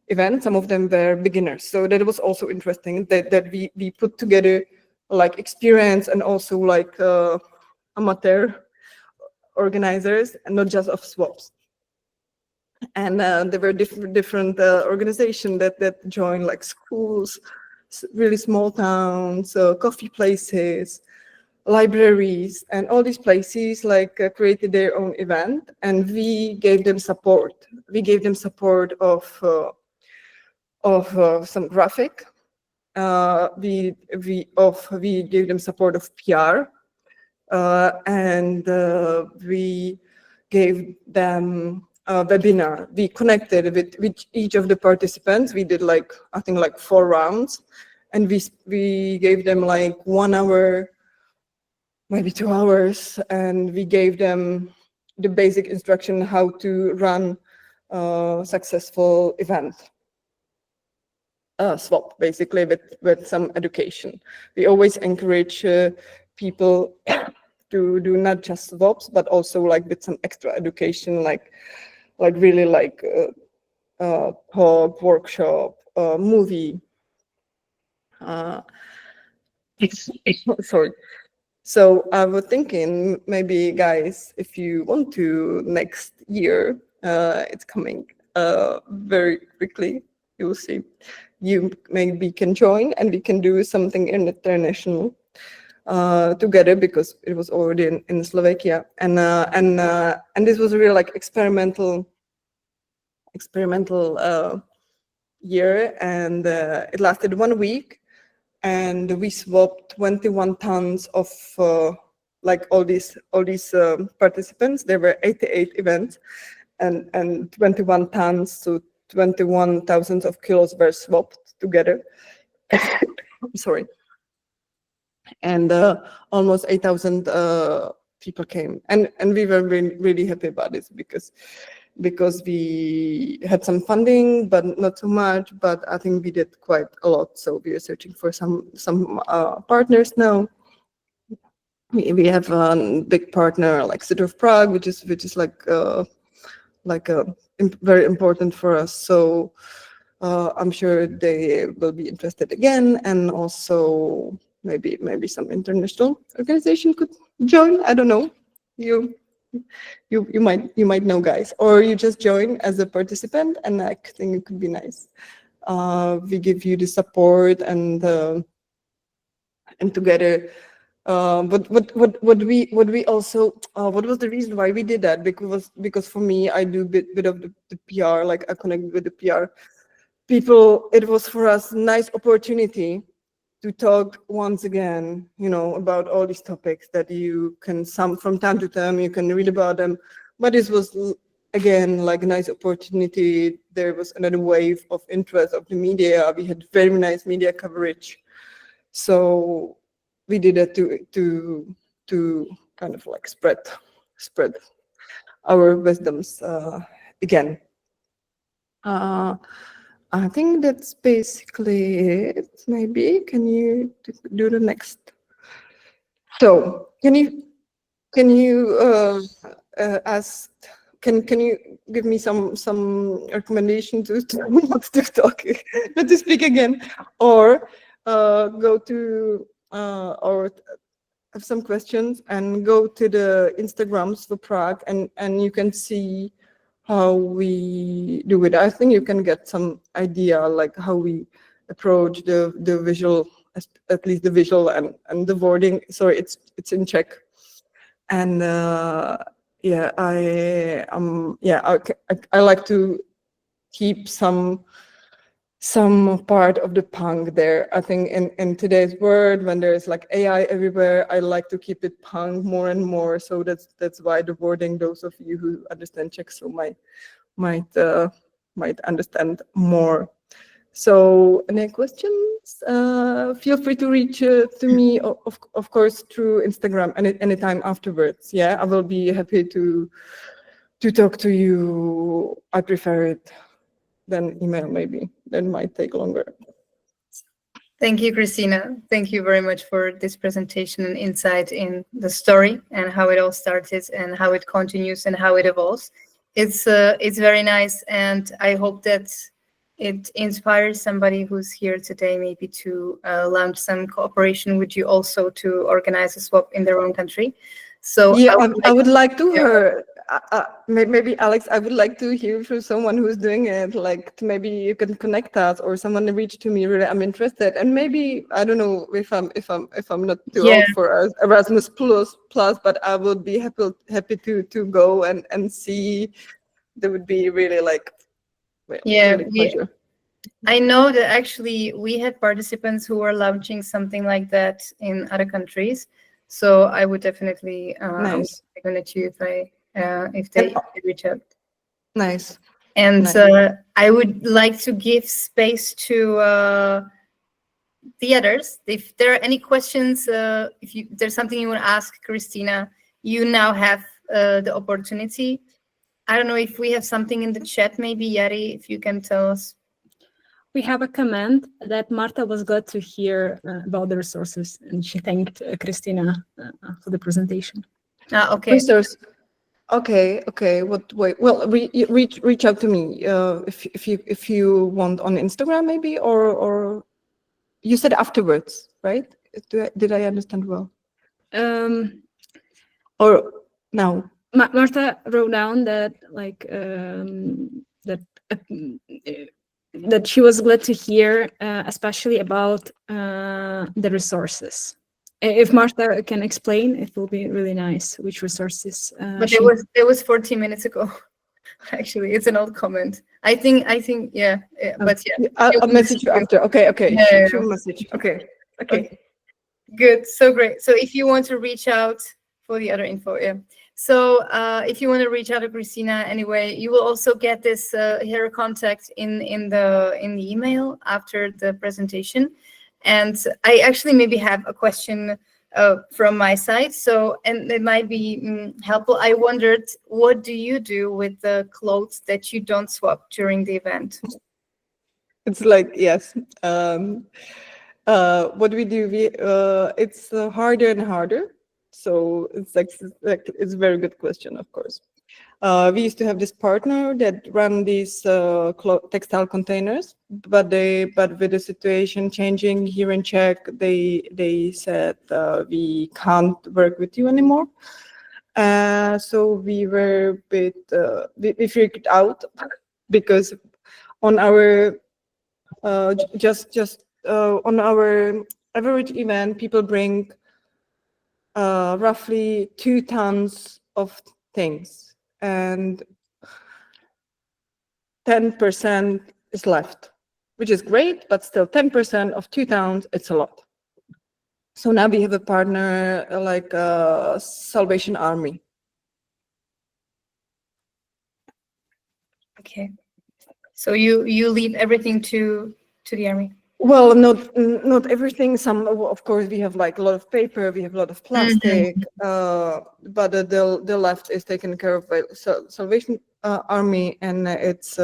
event. Some of them were beginners. So that was also interesting that we put together like experience and also like amateur organizers, and not just of swaps. And there were different organizations that joined, like schools, really small towns, coffee places, libraries, and all these places like created their own event, and we gave them support. We gave them support of some graphic. We gave them support of PR, and we gave them a webinar. We connected with each of the participants. We did like, I think like 4 rounds, and we gave them like 1 hour, maybe 2 hours, and we gave them the basic instruction how to run a successful event. Swap, basically, with some education. We always encourage people to do not just swaps, but also like with some extra education, like really like talk, workshop, movie. Sorry. So I was thinking, maybe guys, if you want to, next year, it's coming very quickly, you will see. You maybe can join, and we can do something international together, because it was already in Slovakia, and this was a real like experimental year, and it lasted 1 week, and we swapped 21 tons of like all these participants. There were 88 events, and 21 tons, so 21,000 of kilos were swapped together. Sorry. And almost 8,000 people came, and we were really happy about this, because we had some funding, but not so much. But I think we did quite a lot. So we are searching for some partners now. We have a big partner like City of Prague, which is like very important for us. So I'm sure they will be interested again, and also maybe some international organization could join. I don't know. You you might know guys, or you just join as a participant, and I think it could be nice. We give you the support and together. What we also what was the reason why we did that? Because for me, I do bit of the PR, like I connect with the PR people. It was for us a nice opportunity to talk once again, about all these topics that you can, some from time to time you can read about them, but this was again like a nice opportunity. There was another wave of interest of the media. We had very nice media coverage, so we did it to kind of like spread our wisdoms again. I think that's basically it. Maybe can you do the next? So can you ask? Can you give me some recommendation to not to talk, not to speak again, or go to or have some questions and go to the Instagrams for Prague, and you can see how we do it. I think you can get some idea like how we approach the visual, at least the visual and the wording. Sorry, it's in Czech, and yeah, I like to keep some part of the punk there. I think in today's world, when there's like AI everywhere, I like to keep it punk more and more. So that's why the wording, those of you who understand Czech so might understand more. So any questions? Feel free to reach to me, of course, through Instagram anytime afterwards. Yeah, I will be happy to talk to you. I prefer it than email, maybe. That might take longer. Thank you, Christina. Thank you very much for this presentation and insight in the story and how it all started and how it continues and how it evolves. It's very nice, and I hope that it inspires somebody who's here today maybe to launch some cooperation with you also to organize a swap in their own country. So yeah, I would like to hear. Maybe Alex, I would like to hear from someone who's doing it. Like maybe you can connect us, or someone reach to me. Really, I'm interested, and maybe I don't know if I'm not too old for Erasmus plus, but I would be happy to go and see. That would be really like really pleasure. I know that actually we had participants who were launching something like that in other countries. So I would definitely nice. recommend you if they reach out. Nice. And I would like to give space to the others. If there are any questions, if there's something you want to ask Christina, you now have the opportunity. I don't know if we have something in the chat, maybe Yari, if you can tell us. We have a comment that Marta was glad to hear about the resources, and she thanked Christina for the presentation. Okay. Resource. Okay. Wait. Well, reach out to me if you want on Instagram maybe, or you said afterwards, right? Did I understand well? Or now? Marta wrote down that that she was glad to hear, especially about the resources. If Marta can explain, it will be really nice which resources. But it was 14 minutes ago. Actually, it's an old comment. I think, yeah. But yeah. I'll message you after. Okay. Yeah. Message. Okay. Good. So great. So if you want to reach out for the other info, yeah. So if you want to reach out to Christina anyway, you will also get this her contact in the email after the presentation. And I actually maybe have a question from my side. So, and it might be helpful. I wondered, what do you do with the clothes that you don't swap during the event? It's like, yes. What we do, it's harder and harder. So it's it's a very good question, of course. We used to have this partner that ran these textile containers, but with the situation changing here in Czech, they said we can't work with you anymore. So we were a bit, we freaked out because on our, on our average event, people bring roughly 2 tons of things, and 10% is left, which is great, but still 10% of 2 tons, it's a lot. So now we have a partner like Salvation Army. Okay. So you leave everything to the army. Well, not everything. Some, of course, we have like a lot of paper, we have a lot of plastic, but the left is taken care of by Salvation Army, and it's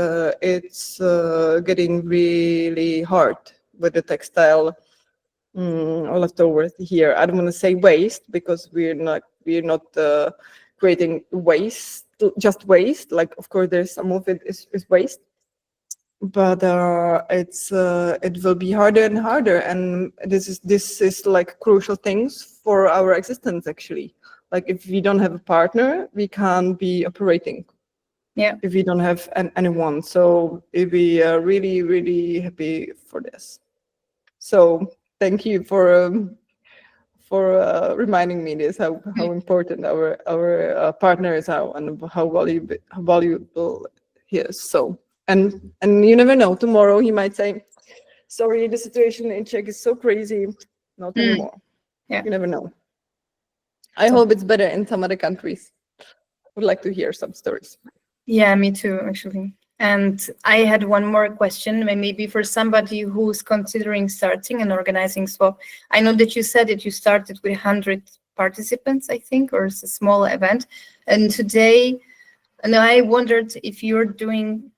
getting really hard with the textile leftovers here. I don't want to say waste because we're not creating waste, just waste. Like, of course, there's some of it is waste, but it will be harder and harder, and this is like crucial things for our existence actually. Like, if we don't have a partner, we can't be operating. Yeah. If we don't have anyone, so we are really, really happy for this. So thank you for reminding me this, how important our partners are and how valuable he is. So and you never know, tomorrow he might say, sorry, the situation in Czech is so crazy, not anymore. Yeah. You never know. I hope it's better in some other countries. Would like to hear some stories. Yeah, me too, actually. And I had one more question, maybe for somebody who's considering starting and organizing swap. I know that you said that you started with 100 participants, I think, or it's a small event. And today, and I wondered if you're doing,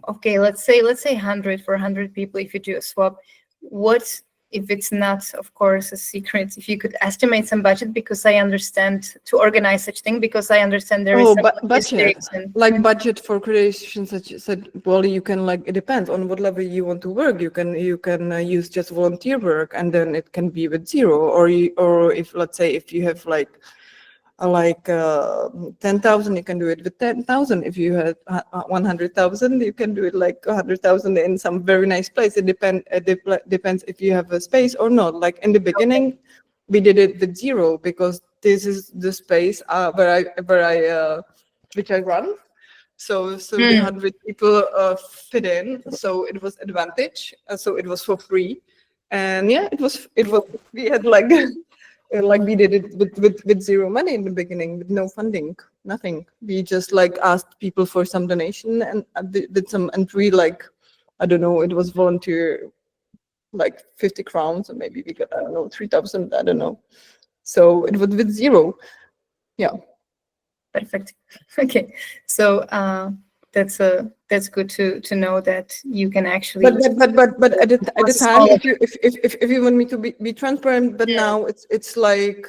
okay, let's say 100 for 100 people. If you do a swap, what, if it's not, of course, a secret, if you could estimate some budget, because I understand to organize such thing, because I understand there is some budget, logistics like budget for creation, such you said. Well, you can, like, it depends on what level you want to work. You can use just volunteer work, and then it can be with zero, or if, let's say, if you have like 10,000, you can do it with 10,000. If you had 100,000, you can do it like 100,000 in some very nice place. It depends if you have a space or not. Like in the beginning, we did it with zero because this is the space which I run. So the 100 people fit in. So it was advantage. So it was for free, and yeah, it was. We had like. Like we did it with zero money in the beginning, with no funding, nothing. We just like asked people for some donation and did some entry, like, I don't know, it was volunteer, like 50 crowns, or maybe we got, I don't know, 3,000, I don't know. So it was with zero. Yeah. Perfect. Okay. So that's good to know that you can actually. But at the time, if you want me to be transparent, but now it's like,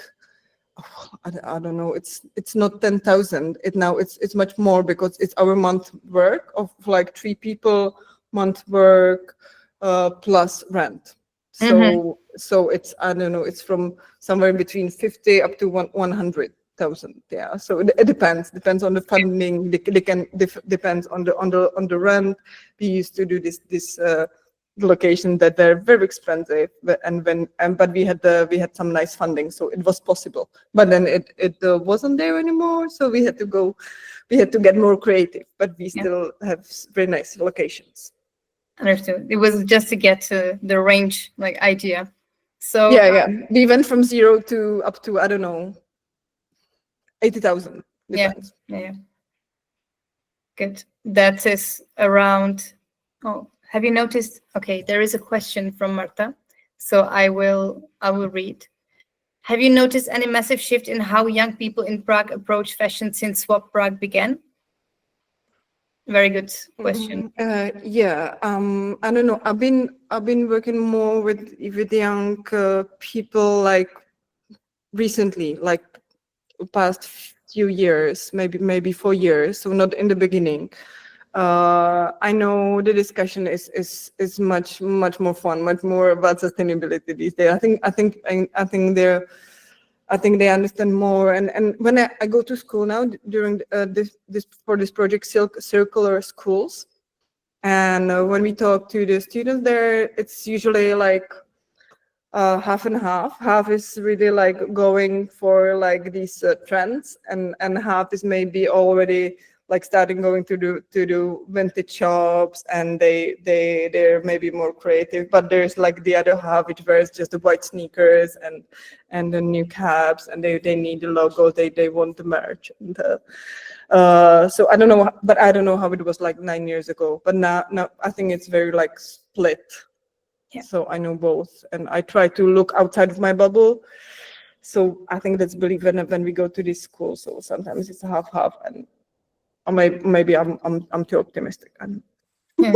I don't know, it's not 10,000. It's much more, because it's our month work of like 3 people, month work plus rent. So it's, I don't know, it's from somewhere between 50 up to 100,000. Yeah. So it depends on the funding. Depends on the rent. We used to do this location that they're very expensive, but we had some nice funding, so it was possible. But then it wasn't there anymore, so we had to get more creative. But we still have very nice locations. Understood. It was just to get to the range, like, idea. So yeah, we went from 0 to up to, I don't know, 80,000. Yeah. Good. That is around. Oh, have you noticed? Okay, there is a question from Marta, so I will read. Have you noticed any massive shift in how young people in Prague approach fashion since Swap Prague began? Very good question. Yeah. I don't know. I've been working more with young people, like recently, like past few years, maybe 4 years. So not in the beginning. I know the discussion is much more fun, much more about sustainability these days. I think I think they understand more. And when I go to school now during this project, circular schools, and when we talk to the students there, it's usually like half and half. Half is really like going for like these trends, and half is maybe already like starting going to do vintage shops, and they're maybe more creative. But there's like the other half which wears just the white sneakers and the new caps, and they need the logo, they want the merch. And so I don't know, but I don't know how it was like 9 years ago. But now I think it's very like split. Yeah. So I know both, and I try to look outside of my bubble. So I think that's believe when we go to this school. So sometimes it's half, and or maybe I'm too optimistic. Yeah.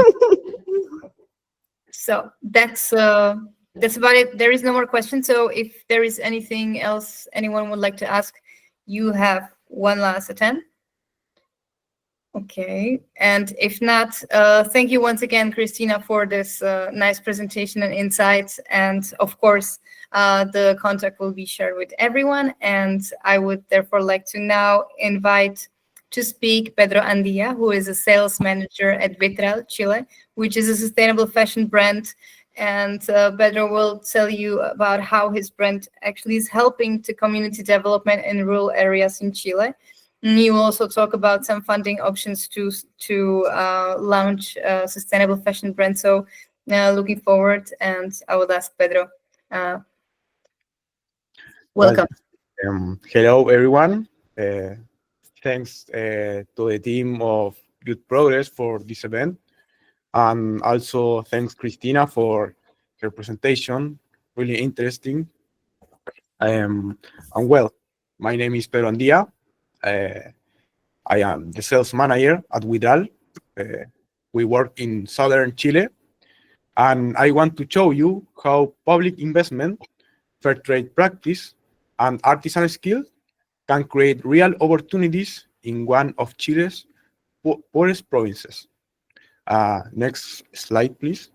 So that's about it. There is no more questions. So if there is anything else anyone would like to ask, you have one last attempt. Okay, and if not, thank you once again, Christina, for this nice presentation and insights. And of course, the contact will be shared with everyone. And I would therefore like to now invite to speak Pedro Andia, who is a sales manager at Witral, Chile, which is a sustainable fashion brand. And Pedro will tell you about how his brand actually is helping to community development in rural areas in Chile. And you also talk about some funding options to launch a sustainable fashion brand. So looking forward, and I would ask Pedro. Welcome. Hello, everyone. Thanks to the team of Youth Progress for this event. And also thanks, Christina, for her presentation. Really interesting. And well, my name is Pedro Andia. I am the sales manager at Witral. We work in southern Chile, and I want to show you how public investment, fair trade practice, and artisan skills can create real opportunities in one of Chile's poorest provinces. Next slide, please.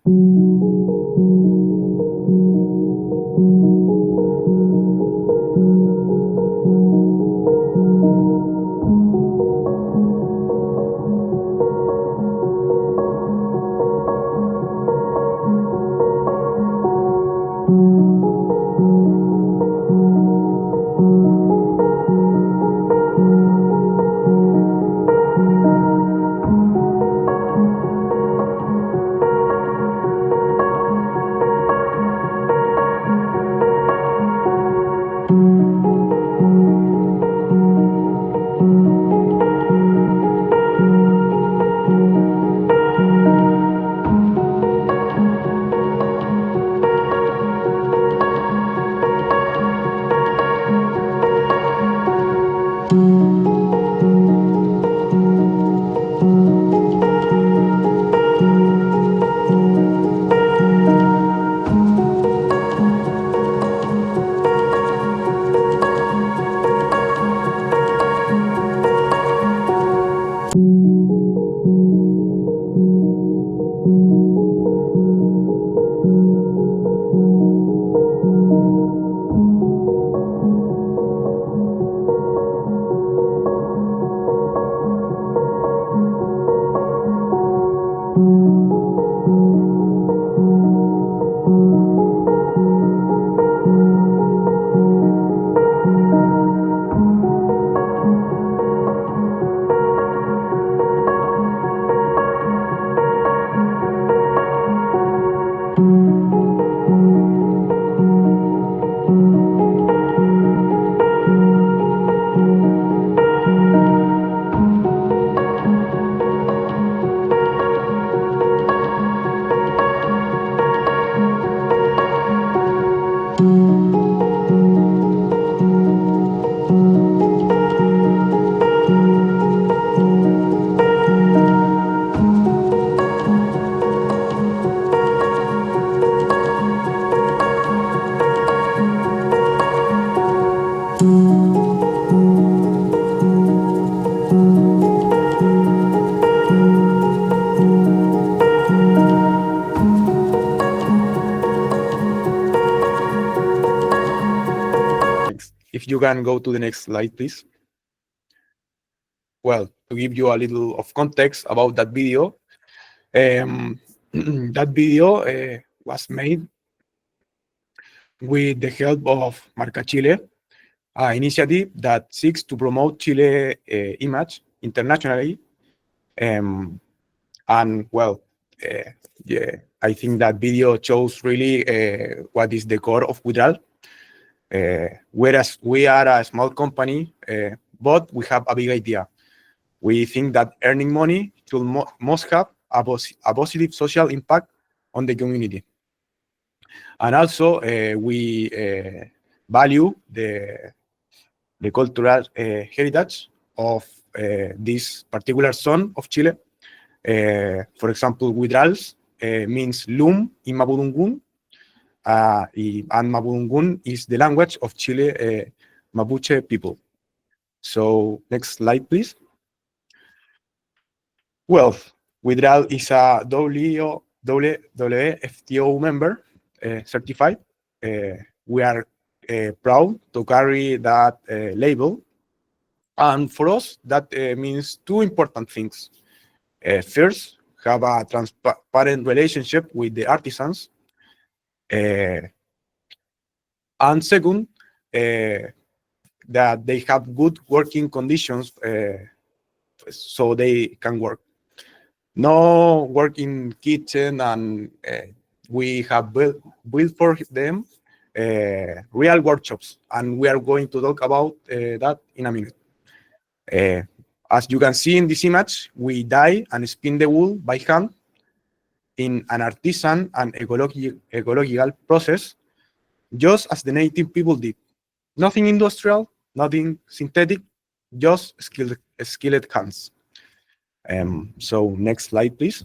If you can go to the next slide, please. Well, to give you a little of context about that video, that video was made with the help of Marca Chile, an initiative that seeks to promote Chile image internationally. And well, yeah, I think that video shows really what is the core of Witral. Whereas we are a small company, but we have a big idea. We think that earning money must have a positive social impact on the community. And also, we value the cultural heritage of this particular zone of Chile. For example, Witrals means loom in Mapudungun, and Mapudungun is the language of Chile Mapuche people. So next slide, please. Well, Witral is a WFTO member certified. We are proud to carry that label. And for us, that means two important things. First, have a transparent relationship with the artisans. And second, that they have good working conditions so they can work. No work in kitchen, and we have built for them real workshops, and we are going to talk about that in a minute. As you can see in this image, we dye and spin the wool by hand in an artisan and ecological process, just as the native people did. Nothing industrial, nothing synthetic, just skilled hands. So next slide, please.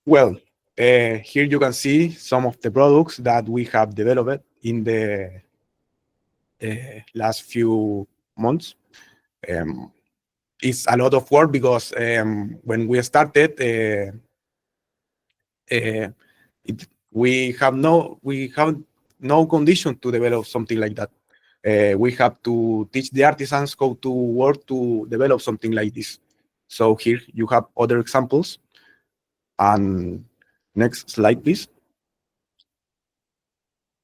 Well, here you can see some of the products that we have developed in the last few months. It's a lot of work because when we started, we have no condition to develop something like that. We have to teach the artisans how to work to develop something like this. So here you have other examples. And next slide, please.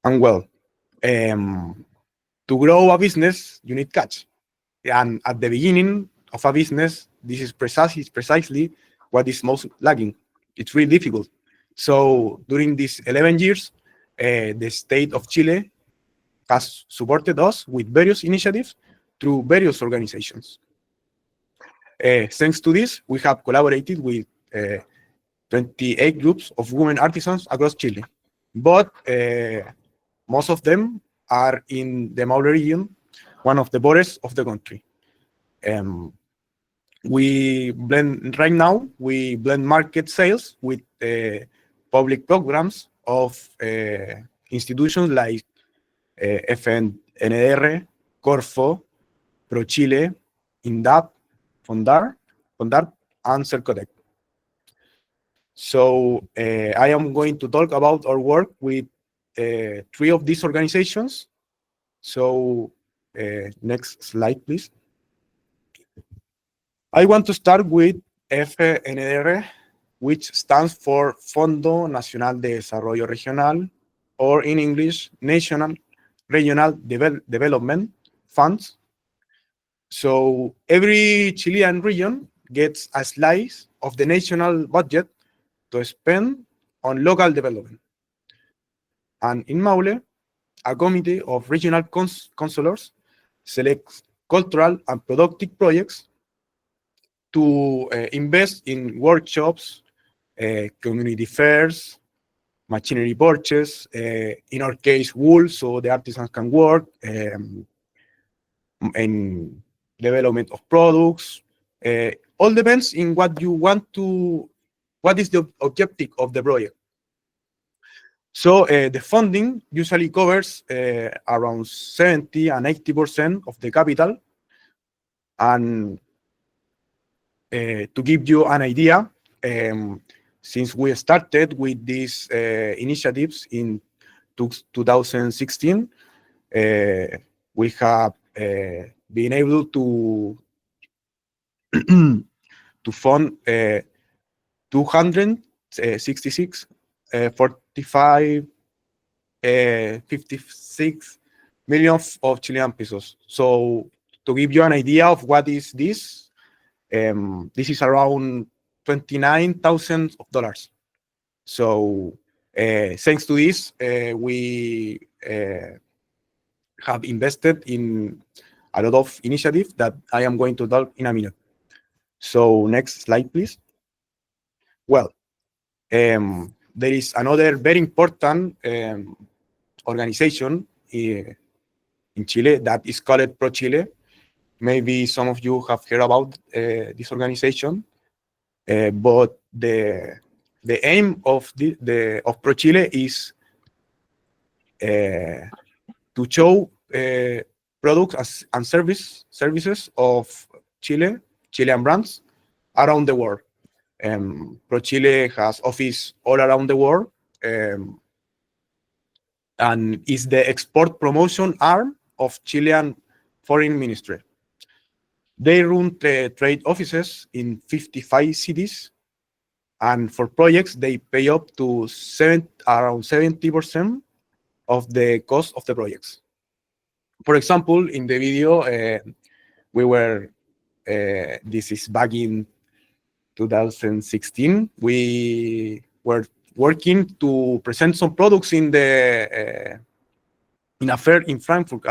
And well, to grow a business, you need cash. And at the beginning of a business, this is precisely what is most lacking. It's really difficult. So during these 11 years, the state of Chile has supported us with various initiatives through various organizations. Thanks to this, we have collaborated with 28 groups of women artisans across Chile, but most of them are in the Maule region, one of the poorest of the country. Right now, we blend market sales with public programs of institutions like FNDR, Corfo, Pro Chile, INDAP, Fondar, and Cercotec. So I am going to talk about our work with 3 of these organizations. So next slide, please. I want to start with FNDR, which stands for Fondo Nacional de Desarrollo Regional, or in English, National Regional Development Funds. So every Chilean region gets a slice of the national budget to spend on local development. And in Maule, a committee of regional councilors selects cultural and productive projects to invest in workshops, community fairs, machinery purchase, in our case, wool, so the artisans can work, and development of products. All depends in what you want to, what is the objective of the project. So the funding usually covers around 70 and 80% of the capital. And to give you an idea, since we started with these initiatives in 2016, we have been able to to fund 266 45 56 million of Chilean pesos. So to give you an idea of what is this, this is around $29,000. So thanks to this, we have invested in a lot of initiatives that I am going to talk in a minute. So next slide, please. Well, there is another very important organization in Chile that is called Pro Chile. Maybe some of you have heard about this organization, but the aim of of Pro Chile is to show products and services of Chilean brands around the world. Pro Chile has office all around the world, and is the export promotion arm of Chilean Foreign Ministry. They run trade offices in 55 cities, and for projects, they pay up to around 70% of the cost of the projects. For example, in the video, we were, this is back in 2016, we were working to present some products in a fair in Frankfurt,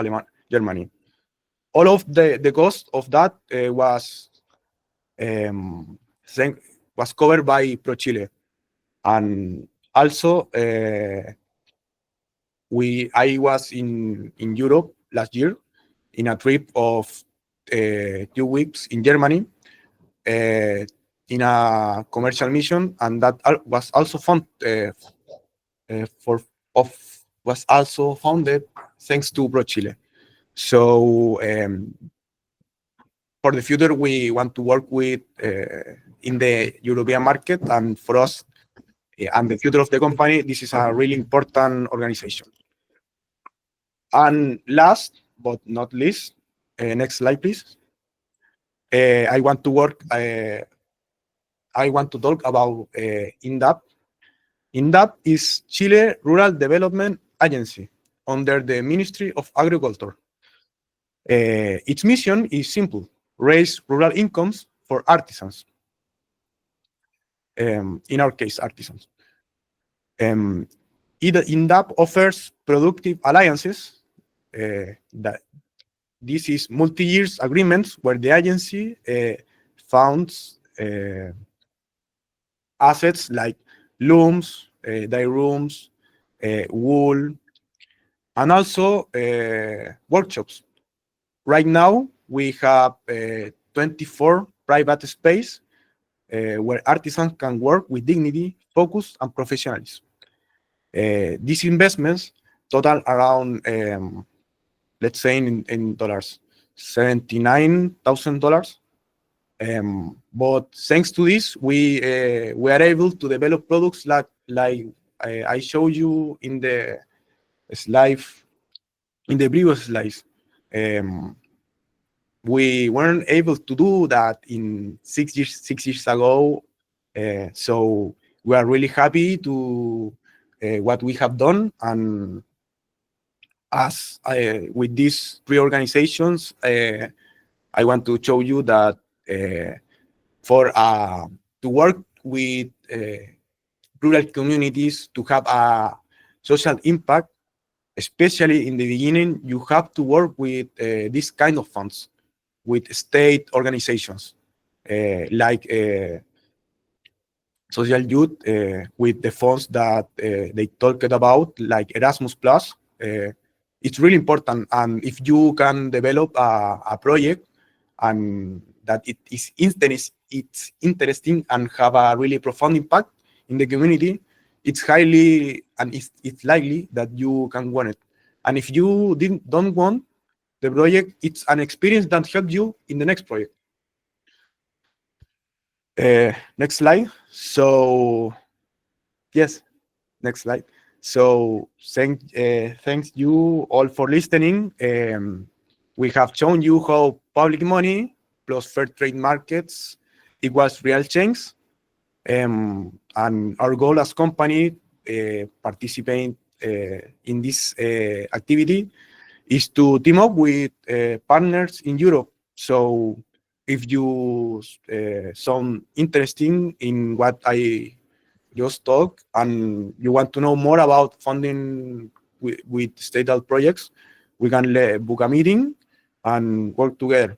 Germany. All of the cost of that was covered by Pro Chile, and also I was in Europe last year in a trip of 2 weeks in Germany in a commercial mission, and that was also was also founded thanks to Pro Chile. So for the future, we want to work with in the European market, and for us and the future of the company, this is a really important organization. And last but not least, next slide, please. I want to talk about INDAP. INDAP is Chile Rural Development Agency under the Ministry of Agriculture. Its mission is simple: raise rural incomes for artisans. In our case, artisans. INDAP offers productive alliances. That this is multi-year agreements where the agency funds assets like looms, dye rooms, wool, and also workshops. Right now, we have 24 private space where artisans can work with dignity, focus, and professionalism. These investments total around, let's say in dollars, $79,000. But thanks to this, we are able to develop products like I showed you in the slide, in the previous slides. We weren't able to do that in 6 years ago. So we are really happy to what we have done, and as with these 3 organizations, I want to show you that for to work with rural communities, to have a social impact, especially in the beginning, you have to work with this kind of funds, with state organizations like Social Youth, with the funds that they talked about, like Erasmus Plus. It's really important, and if you can develop a project and that it's interesting and have a really profound impact in the community, it's highly and it's likely that you can win it. And if you don't want the project, it's an experience that helps you in the next project. Next slide. So yes, next slide. So thanks you all for listening. We have shown you how public money plus fair trade markets equals real change. And our goal as company participate in this activity is to team up with partners in Europe. So if you sound interesting in what I just talked and you want to know more about funding with state-owned projects, we can book a meeting and work together.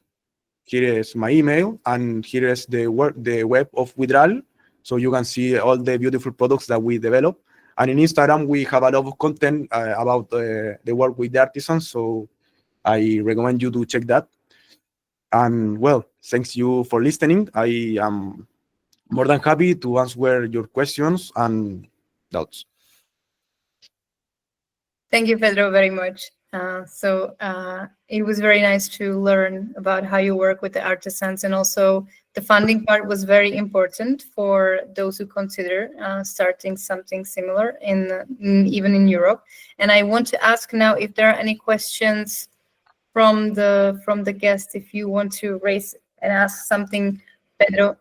Here is my email, and here is the web of Witral, so you can see all the beautiful products that we develop. And in Instagram, we have a lot of content about the work with the artisans, so I recommend you to check that. And well, thanks you for listening. I am more than happy to answer your questions and doubts. Thank you, Pedro, very much. It was very nice to learn about how you work with the artisans, and also the funding part was very important for those who consider starting something similar even in Europe. And I want to ask now if there are any questions from the guest, if you want to raise and ask something, Pedro.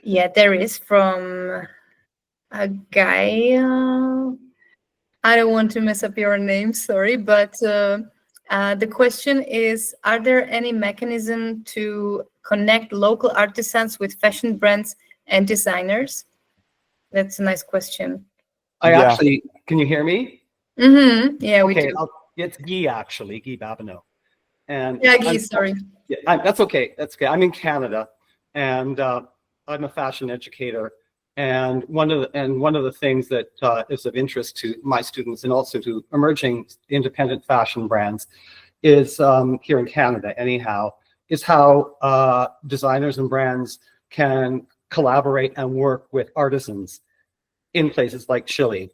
Yeah, there is from a guy. I don't want to mess up your name, sorry, but the question is, are there any mechanism to connect local artisans with fashion brands and designers? That's a nice question. Actually, can you hear me? Mm-hmm. Yeah, we do. It's Guy, actually, Guy Babineau. And yeah, Guy, sorry. Yeah, that's okay. That's okay. I'm in Canada, and I'm a fashion educator. And one of the things that is of interest to my students and also to emerging independent fashion brands is here in Canada, anyhow, is how designers and brands can collaborate and work with artisans in places like Chile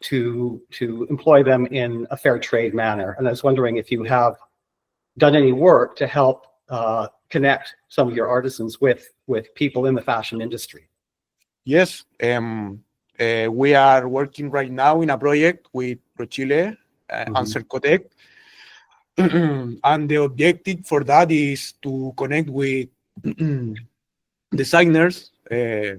to employ them in a fair trade manner. And I was wondering if you have done any work to help connect some of your artisans with people in the fashion industry. Yes, we are working right now in a project with Chile and Cercotec. And the objective for that is to connect with designers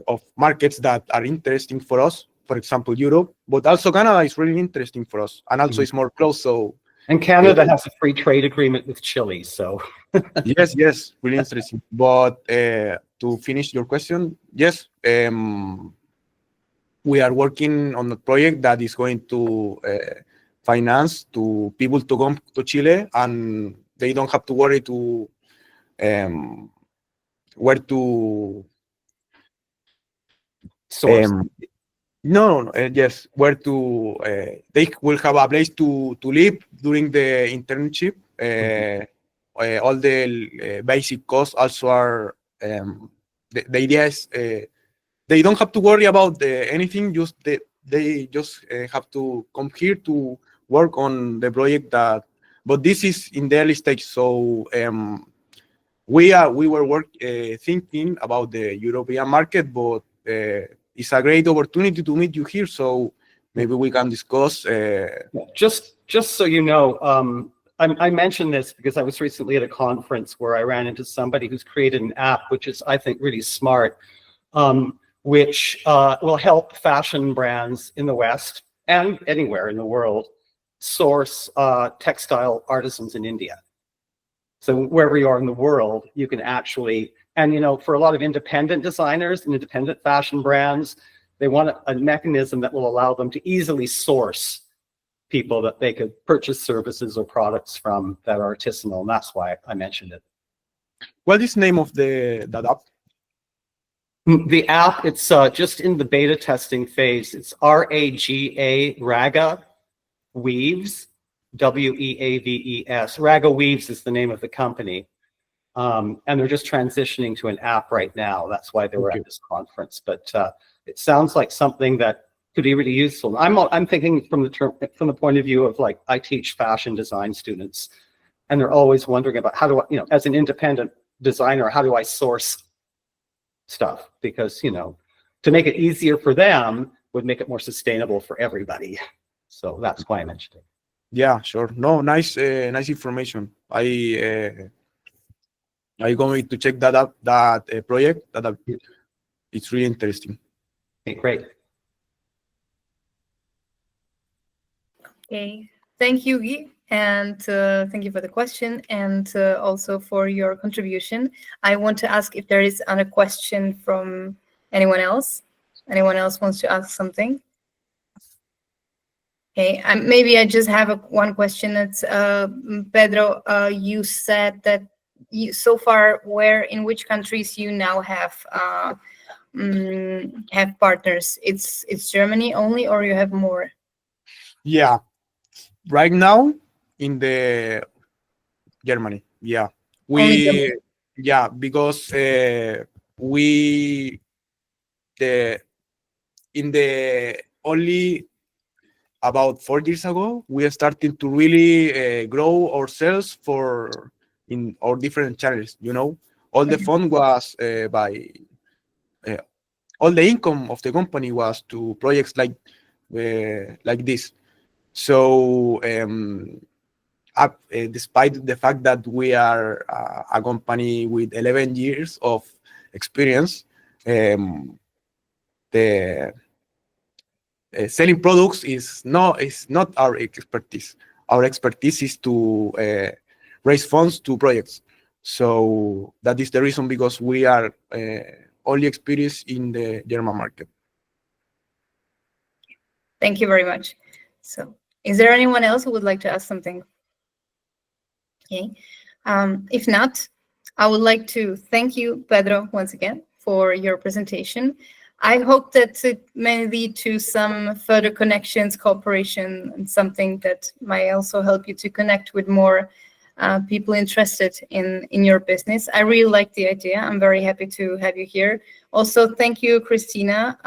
of markets that are interesting for us, for example, Europe, but also Canada is really interesting for us, and also it's more close. So, and Canada has a free trade agreement with Chile, so yes, really interesting. But to finish your question, yes, we are working on a project that is going to finance to people to come to Chile, and they don't have to worry to where to source. Yes, where to they will have a place to live during the internship. All the basic costs also are the idea is they don't have to worry about anything. Just they just have to come here to work on the project. But this is in the early stage, so we were thinking about the European market, but it's a great opportunity to meet you here. So maybe we can discuss. Just so you know, I mentioned this because I was recently at a conference where I ran into somebody who's created an app, which is, I think, really smart, which will help fashion brands in the West and anywhere in the world source textile artisans in India. So wherever you are in the world, you can actually, and you know, for a lot of independent designers and independent fashion brands, they want a mechanism that will allow them to easily source people that they could purchase services or products from that are artisanal, and that's why I mentioned it. What is the name of that app? The app, it's just in the beta testing phase. It's Raga Weaves, Weaves. Raga Weaves is the name of the company. And they're just transitioning to an app right now. That's why they were at this conference. But it sounds like something that could be really useful. I'm thinking from the point of view of, like, I teach fashion design students, and they're always wondering about how do I, you know, as an independent designer, how do I source stuff? Because, you know, to make it easier for them would make it more sustainable for everybody. So that's why I mentioned it. Yeah, sure. No, nice, nice information. I going to check that up, that project. It's really interesting. Okay, great. Okay, thank you, Guy, and thank you for the question and also for your contribution. I want to ask if there is a question from anyone else. Anyone else wants to ask something? Okay, maybe I just have one question. That's Pedro. You said that you so far, in which countries you now have partners? It's Germany only, or you have more? Yeah, right now in the Germany. Yeah, Only Germany. yeah, because we the in the only about 4 years ago we are starting to really grow ourselves for in our different channels. You know, all the fund was by all the income of the company was to projects like this. So despite the fact that we are a company with 11 years of experience, the selling products is not our expertise. Our expertise is to raise funds to projects. So that is the reason, because we are only experienced in the German market. Thank you very much. So, is there anyone else who would like to ask something? Okay. If not, I would like to thank you, Pedro, once again for your presentation. I hope that it may lead to some further connections, cooperation, and something that might also help you to connect with more people interested in your business. I really like the idea. I'm very happy to have you here. Also, thank you, Christina,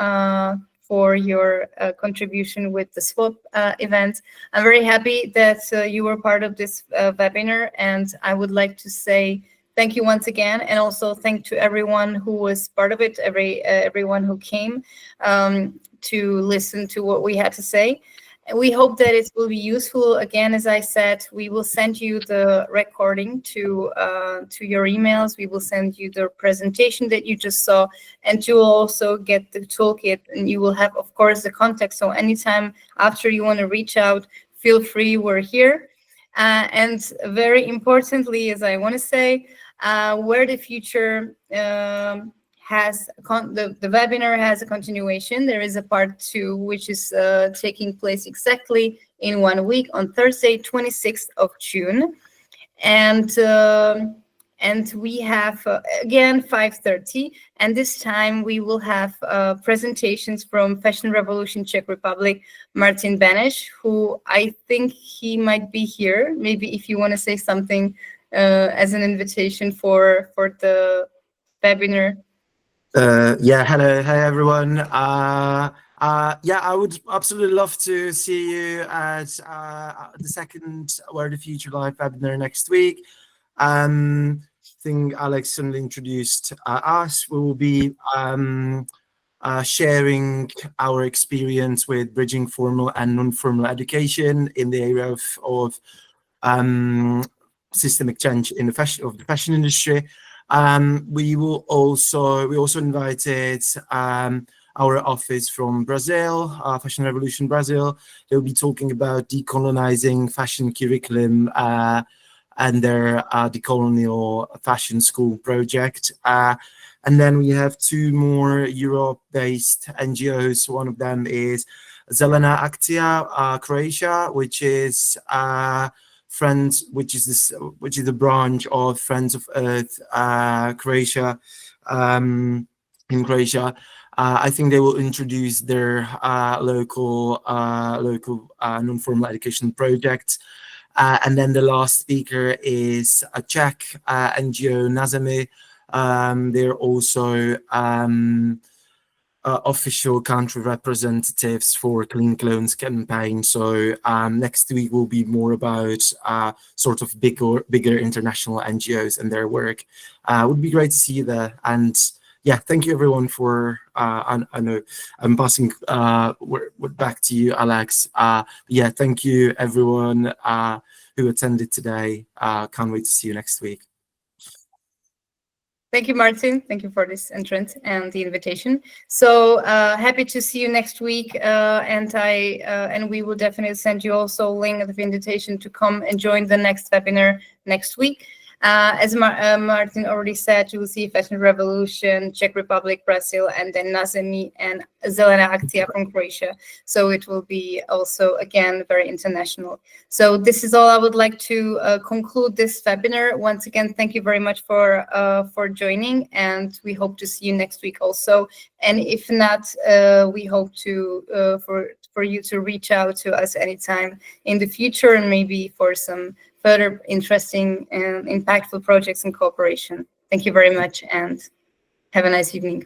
for your contribution with the swap event. I'm very happy that you were part of this webinar, and I would like to say thank you once again, and also thank to everyone who was part of it, everyone who came to listen to what we had to say. And we hope that it will be useful. Again, as I said, we will send you the recording to your emails. We will send you the presentation that you just saw, and you will also get the toolkit, and you will have, of course, the contact. So anytime after you want to reach out, feel free, we're here. And very importantly, as I want to say, where the future has the webinar has a continuation. There is a part 2, which is taking place exactly in 1 week on Thursday, 26th of June. And we have, again, 5:30. And this time we will have presentations from Fashion Revolution Czech Republic, Martin Beneš, who I think he might be here. Maybe if you want to say something as an invitation for the webinar. Yeah, hello, hi everyone. Yeah, I would absolutely love to see you at the second Where the Future Live webinar next week. I think Alex only introduced us. We will be sharing our experience with bridging formal and non-formal education in the area of systemic change in the fashion industry. We also invited our office from Brazil, Fashion Revolution Brazil. They'll be talking about decolonizing fashion curriculum and their decolonial fashion school project. And then we have 2 more Europe-based NGOs. One of them is Zelena Akcija, Croatia, which is Friends, which is the branch of Friends of Earth, Croatia, in Croatia. I think they will introduce their local non-formal education projects. And then the last speaker is a Czech NGO, Nazemi. They're also official country representatives for Clean Clones campaign. So next week will be more about sort of bigger international NGOs and their work. Would be great to see you there. And yeah, thank you everyone for, I know I'm passing word back to you, Alex. Yeah, thank you everyone who attended today. Can't wait to see you next week. Thank you, Martin. Thank you for this entrance and the invitation. So happy to see you next week, and we will definitely send you also a link of invitation to come and join the next webinar next week. As Martin already said, you will see Fashion Revolution, Czech Republic, Brazil, and then Nazemi and Zelena Akcija from Croatia. So it will be also, again, very international. So this is all I would like to conclude this webinar. Once again, thank you very much for joining, and we hope to see you next week also. And if not, we hope to for you to reach out to us anytime in the future, and maybe for some further interesting and impactful projects and cooperation. Thank you very much, and have a nice evening.